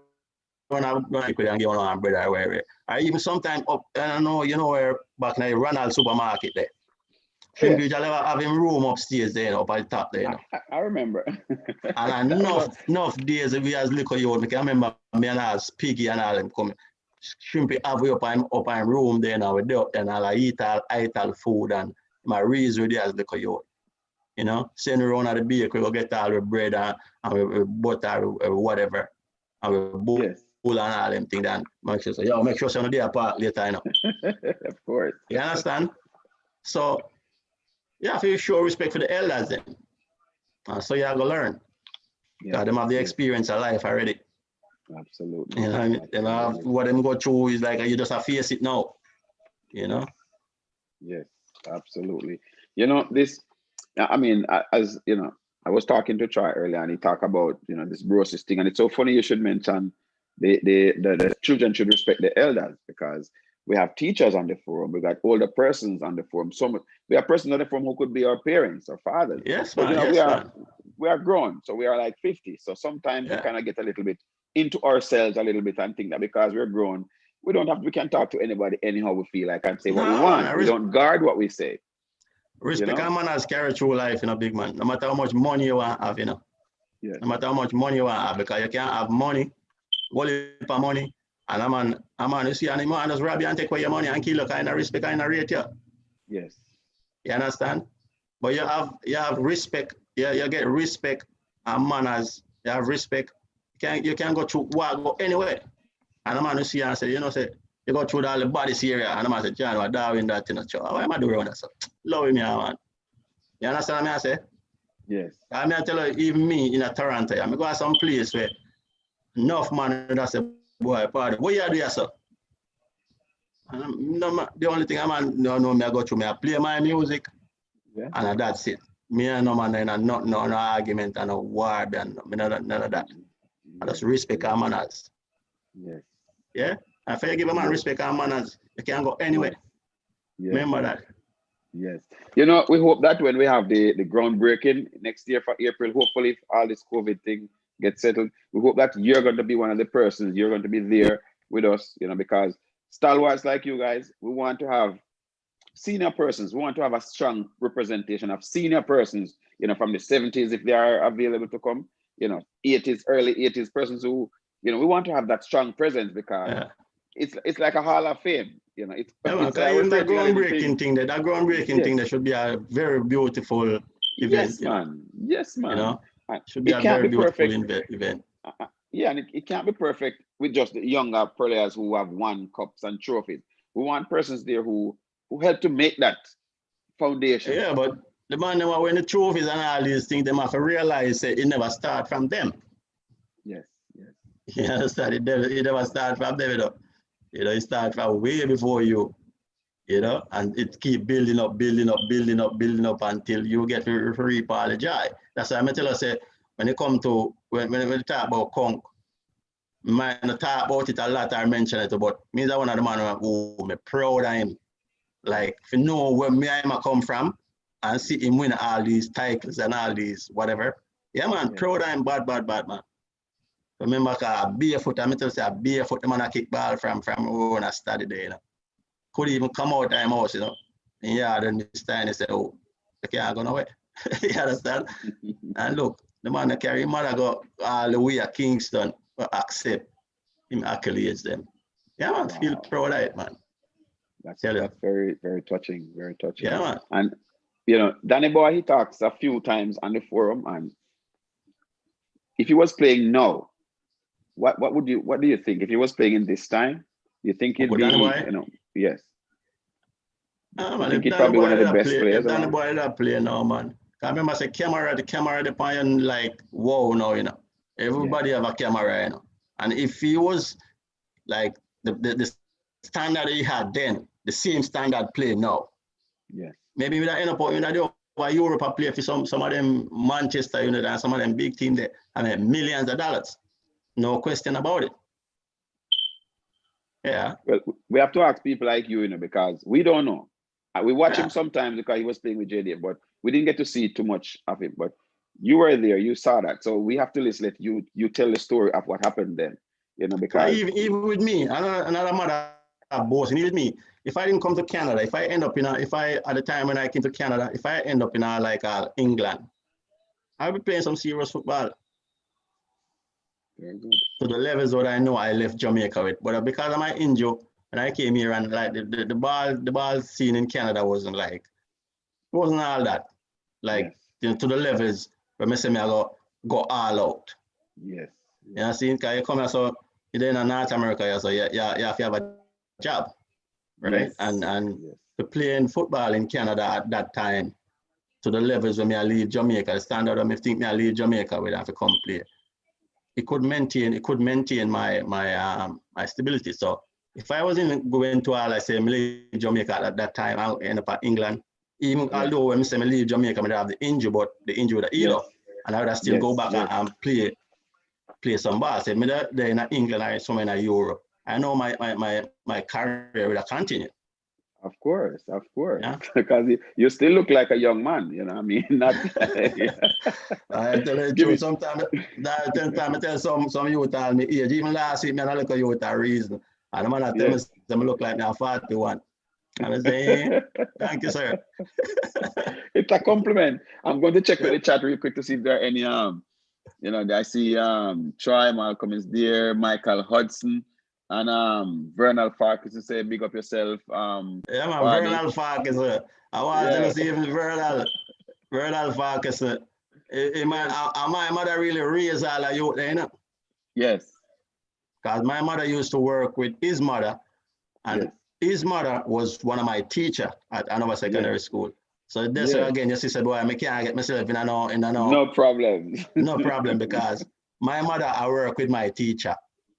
when I and get on bread or wherever. Or even sometimes up, I don't know, you know where back in the Ronald supermarket there. Shrimpy have him room upstairs there, up at the top there. You know? I remember. And enough days we as little youth, I can remember me and us Piggy and all them coming. Shrimpy have we up in room there now with up and I eat all food and my reason with as little youth. You know, send around at the bakery, go get all the bread and with butter or whatever. And with bull and all them things and make sure so make sure you're there part later, you know. Of course. You understand? So you have to show respect for the elders then. So you have to learn. Because them have the experience of life already. Absolutely. You know, them have what them go through is like you just have to face it now. You know? Yes, absolutely. You know, this I mean, as you know, I was talking to Troy earlier and he talked about, you know, this Brosis thing. And it's so funny you should mention the children should respect the elders because we have teachers on the forum, we got older persons on the forum. We have persons on the forum who could be our parents or fathers. Yes, but man. you know, we are grown, so we are like 50. So sometimes we kind of get a little bit into ourselves a little bit and think that because we're grown, we can talk to anybody anyhow we feel like and say what we want. We don't guard what we say. Respect a man has carried through life, you know, big man. No matter how much money you want to have, you know. Yeah. No matter how much money you want to have, because you can't have money, wallet for money, and a man, you see, and a man just rob you and take away your money and kill you, kind of respect, kind of rate you. Yes. You understand? But you have respect, you get respect and manners, you have respect. You can go through go anywhere. And the man will see and say, you know, say, you go through all the bodies area, and the man say, John, what Darwin that in a church? Why am I doing that? So, love me, man. You understand what I say? Yes. I mean, I tell you, even me in a Toronto, I go to some place where enough man that say, boy, Pardy, what you do yourself? No, the only thing I man know me I go through me, I play my music, Yeah. and that's it. Me and no man in no argument and no war and none of that. I just respect our manners. Yes. Yeah? And if you give a man respect and manners, you can go anywhere. Yes. Remember that. Yes. You know, we hope that when we have the groundbreaking next year for April, hopefully if all this COVID thing gets settled, we hope that you're going to be one of the persons, you're going to be there with us, you know, because stalwarts like you guys, we want to have senior persons. We want to have a strong representation of senior persons, you know, from the 70s if they are available to come, you know, 80s, early 80s persons who, you know, we want to have that strong presence because it's like a hall of fame, you know. It's even that groundbreaking thing, that groundbreaking thing, that should be a very beautiful event. Yes, man. Yes, man. You know, should be a very beautiful event. Yeah, and it can't be perfect with just the younger players who have won cups and trophies. We want persons there who help to make that foundation. Yeah, but the man who win the trophies and all these things, they have to realize it never start from them. Yes, yes. You understand? It never start from them, you know. You know, it start from way before you, you know, and it keep building up until you get to reap all the joy. That's why I tell you, say, when it come to, when we talk about Conk, I talk about it a lot, I mention it, but me is one of the man who I'm proud of him. Like, if you know where me and him come from, and see him win all these titles and all these whatever. Yeah, man, proud of him, bad, man. Remember, barefoot, I tell you, say, barefoot, the man a kick ball from when I studied there, you know. Could even come out of my house, you know. And yeah, then this time they said, oh, you can't go nowhere. You understand? And look, the man that carry him mother go all the way to Kingston to accept him accolades them. Yeah, man, feel proud of it, man. That's very, very touching, very touching. Yeah, man. And, you know, Danny Boy, he talks a few times on the forum, and if he was playing now, what do you think? If he was playing in this time, you think he'd be, you know, yes. I think he'd probably one of the best players. Danny Boy that play now, man. I remember I say the camera the pioneer like wow now, you know. Everybody have a camera, you know. And if he was like the standard he had then, the same standard play now. Yes. Maybe we end up over Europe and play for some of them Manchester, you know, and some of them big teams there. I mean millions of dollars. No question about it. Yeah. Well, we have to ask people like you, you know, because we don't know. We watch him sometimes because he was playing with JD, but we didn't get to see too much of him. But you were there, you saw that. So we have to let you tell the story of what happened then. You know, because even with me, another mother boss, and even with me, if I didn't come to Canada, if I end up in at the time when I came to Canada, if I end up in England, I'll be playing some serious football. Very good. To the levels that I know I left Jamaica with. But because of my injury, when I came here and like the ball scene in Canada wasn't all that. Like you know, to the levels where I say I go all out. Yes. You know, see, because you come here, so you're in North America, so you have to have a job. Right? Yes. And to play in football in Canada at that time, to the levels when I leave Jamaica, the standard when I think I leave Jamaica, we'd have to come play. It could maintain my stability. So if I wasn't going to I say leave Jamaica at that time, I'll end up at England. Even although when I say leave Jamaica, I have the injury, but the injury would heal up. And I would still go back and play some ball. Say me there in England or somewhere in Europe. I know my career will continue. Of course, yeah. Because you still look like a young man, you know what I mean? Not, I tell you the truth, sometimes I tell some youth tell me age. Even last week, I look at youth a reason. And the man I tell me, I look like I'm 41. And I say, thank you, sir. It's a compliment. I'm going to check with the chat real quick to see if there are any, you know, I see Troy Malcolm is there, Michael Hudson, and Vernal Farkas to say big up yourself. Yeah, man, Vernal Farkas. I want to see if Vernal Farkas. My mother really raised all of you there, you know? Yes. Because my mother used to work with his mother, and his mother was one of my teacher at another secondary school. So that's why again, your sister boy, I can't get myself in a no problem. No problem, because my mother I work with my teacher.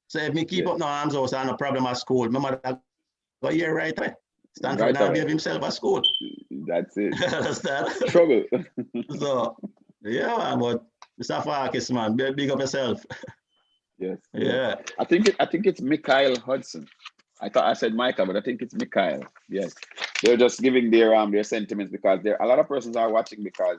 So if me keep up no arms out, no problem at school, my mother go here right away. Stanford now give himself at school. That's it. Understand? Trouble. So yeah, man, but Mr. Farkis, man, big up yourself. Yes. Yeah. I think it's Mikhail Hudson. I thought I said Michael, but I think it's Mikhail. Yes. They're just giving their sentiments, because there a lot of persons are watching, because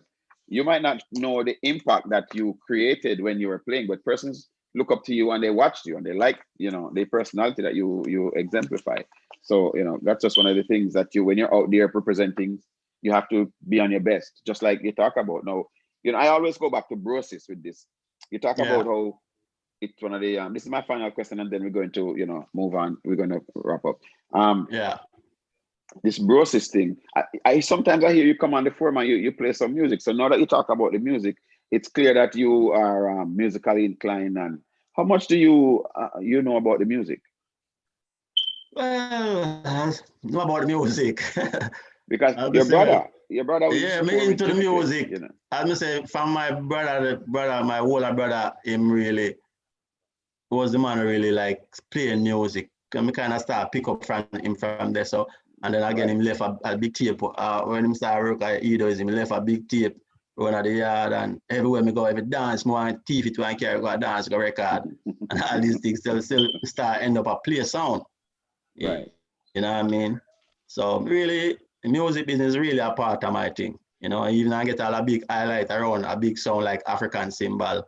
you might not know the impact that you created when you were playing, but persons look up to you and they watched you and they like, the personality that you exemplify. So, that's just one of the things that when you're out there representing, you have to be on your best, just like you talk about. Now, I always go back to Brosis with this. You talk about how it's one of the this is my final question, and then we're going to move on. We're going to wrap up. This Brosis thing, I sometimes I hear you come on the forum and you play some music. So now that you talk about the music, it's clear that you are musically inclined. And how much do you know about the music? Well, know about the music. Because your brother was me into the music. As I say, from my brother, my older brother, him really was the man who really like playing music. And me kind of start pick up from him from there. So, and then again, him left a big tape. When him start work at Edo's, him left a big tape run at the yard, and everywhere me go, every dance, more TV to and carry go dance, go record, and all these things still start end up a play sound. Right. You know what I mean? So really, the music business is really a part of my thing. Even I get all a big highlight around a big sound like African Cymbal.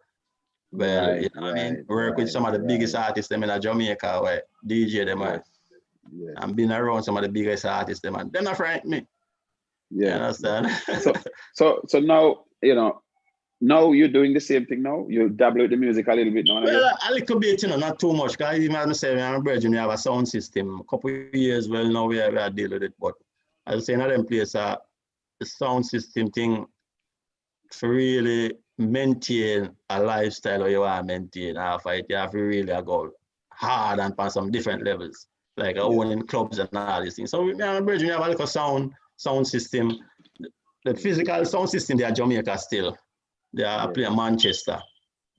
Well, you know what I mean? Work with some of the biggest artists them in Jamaica, where DJ them and been around some of the biggest artists them, and they're not frighten me. Yeah. You understand? So now, now you're doing the same thing now? You dabble with the music a little bit now? Well, a little bit, not too much. Because even as I say, I'm a virgin, we have a sound system. A couple of years, well, now we are dealing with it. But as I say, in them place, the sound system thing, to really maintain a lifestyle or you want to maintain, you have to really go hard and on some different levels, like owning clubs and all these things. So we are a virgin, we have a little sound system. The physical sound system, they are Jamaica still. They are playing Manchester,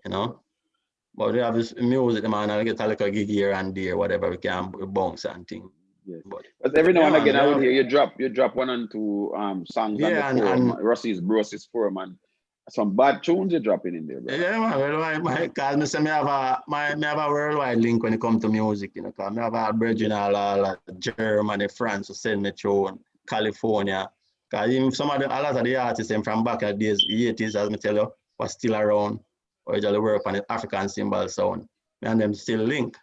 But we have this music, man, I get a little gig here and there, whatever we can bounce and things. Yes. But every now and again, I would hear you drop one and two songs on the forum, Ruseas, Brosis forum, and some bad tunes you're dropping in there, bro. Yeah, man. Because I have a worldwide link when it comes to music, because I have a brethren all Germany, France, who send me through California. Because even a lot of the artists from back in the days, 80s, as I tell you, was still around, originally work on the African Cymbal sound. And them still link,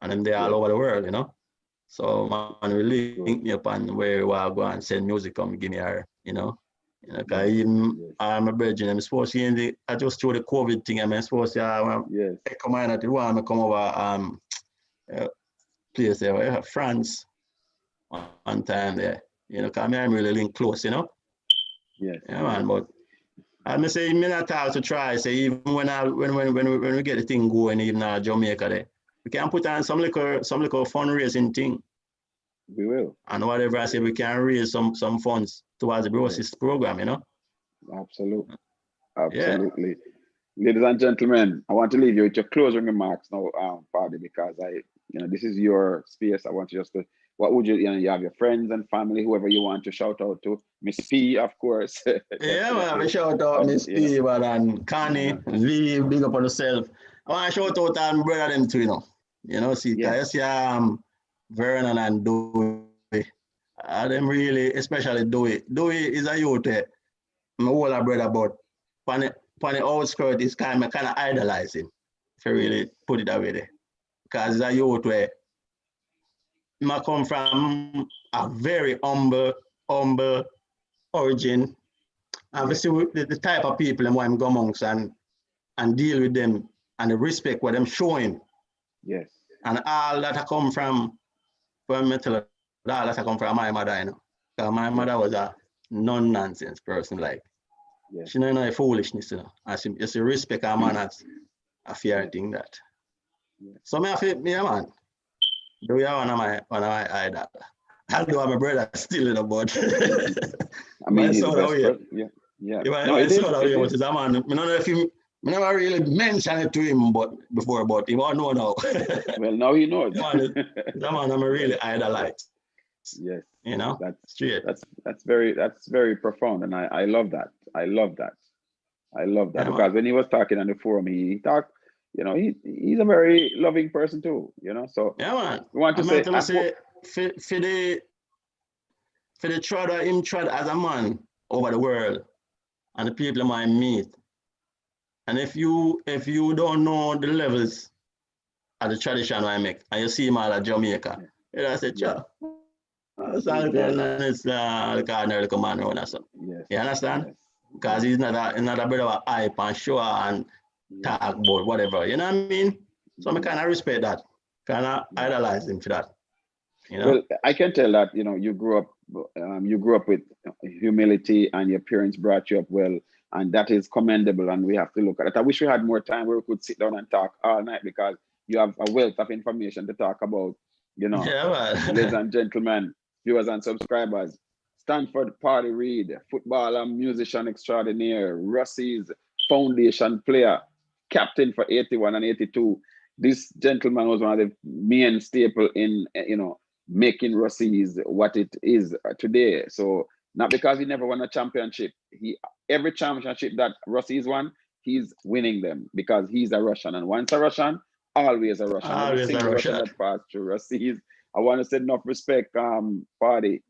and them they're all over the world, So man, really link me up on where I go and send music come give me her, Because even I'm a virgin, I'm supposed to I just through the COVID thing, I'm supposed to come in at the one, come over place there, France one time there. Because I'm really linked close, Yes. Yeah, man, but I say, me not have to try. Say even when we get the thing going, even Jamaica there, we can put on some little fundraising thing. We will. And whatever I say, we can raise some funds towards the Brosis program, Absolutely. Absolutely. Yeah. Ladies and gentlemen, I want to leave you with your closing remarks now, Pardy, because this is your space. I want you just to, what would you have your friends and family, whoever you want to shout out to, Miss P, of course. Yeah, we shout out Miss P, and Connie, V, big up on yourself. I want to shout out my brother them too, see, because Vernon and Dewey, them really, especially Dewey. Dewey is a youth, my older brother, but on the outskirt, is kind of idolize him, if you really put it that way there. Because it's a youth where I come from a very humble origin. And we see the type of people and I'm go amongst and deal with them and the respect what them showing. Yes. And all that I come from all that I come from my mother, Because my mother was a non-nonsense person, like. She don't know foolishness, And she respect her manners, a fair thing that. So me man. Do you have one of my idol? Although my brother still in the boat. I mean, he's the best. Yeah. No, it is. But a man. I don't know if he. I never really mentioned it to him before, but he won't know now. Well, now he knows. That man I'm really idolized. Yes. You know? That's straight. That's very profound. And I love that. I love that because man. when he was talking on the forum, he talked, you know, he's a very loving person too, you know. So man. we want to say for the trod him trod as a man over the world and the people might meet. And if you don't know the levels of the tradition I make, and you see him all at Jamaica, you say, "Cha, it's the cardinal commander or something." Yes. You understand? Yes. Because he's not a bit of a hype and show and talk about whatever. You know what I mean? So I kind of respect that. Kind of idolize him for that. You know? Well, I can tell that, you know, you grew up with humility and your parents brought you up well, and that is commendable, and we have to look at it. I wish we had more time where we could sit down and talk all night, because you have a wealth of information to talk about, you know. Ladies and gentlemen, viewers and subscribers, Stanford Pardy Reid, football and musician extraordinaire, Ruseas foundation player, captain for 81 and 82. This gentleman was one of the main staple in, you know, making Ruseas what it is today. So not because he never won a championship. Every championship that Ruseas won, he's winning them because he's a Russian. And once a Russian, always a Russian. Always a Russian that passed through Ruseas. I want to say enough respect, Pardy.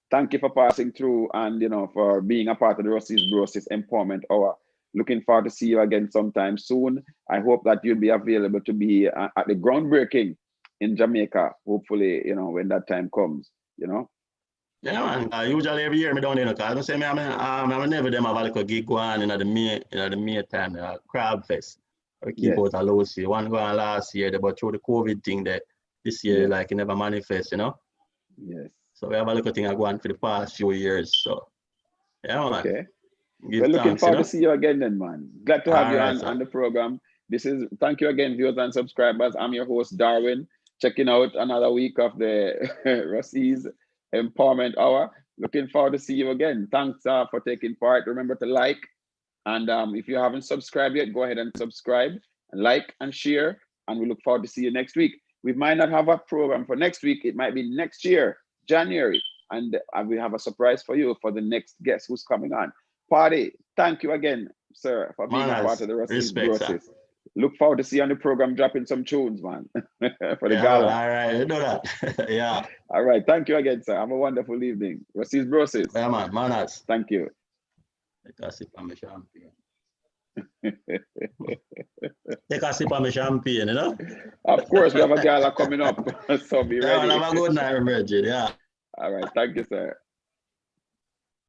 Thank you for passing through and, you know, for being a part of the Ruseas Brosis Empowerment Hour. Looking forward to see you again sometime soon. I hope that you'll be available to be at the groundbreaking in Jamaica, hopefully, you know, when that time comes, you know. Yeah, man. Usually every year I don't know, because I say I'm never them have a little gig going in the May time, Crab Fest. I keep out a low see. One going last year, but through the COVID thing that this year, like, it never manifest, you know. Yes. So we have a little thing going for the past few years. So yeah, man. Okay. We're looking forward to see you again then, man. Glad to have you on the program. Thank you again, viewers and subscribers. I'm your host, Darwin, checking out another week of the Ruseas Empowerment Hour. Looking forward to see you again. Thanks for taking part. Remember to like, and if you haven't subscribed yet, go ahead and subscribe, and like and share, and we look forward to see you next week. We might not have a program for next week. It might be next year, January, and we have a surprise for you for the next guest who's coming on. Pardy, thank you again, sir, for being a part of the Ruseas Brosis. Look forward to see you on the program dropping some tunes, man, for the gala. All right, you know that. Yeah. All right, thank you again, sir. Have a wonderful evening. Ruseas Brosis. Yeah, man, manners. Thank you. Take a sip of my champagne. Take a sip of my champagne, you know? Of course, we have a gala coming up. So be ready. Have a good night, Virgin. Yeah. All right, thank you, sir.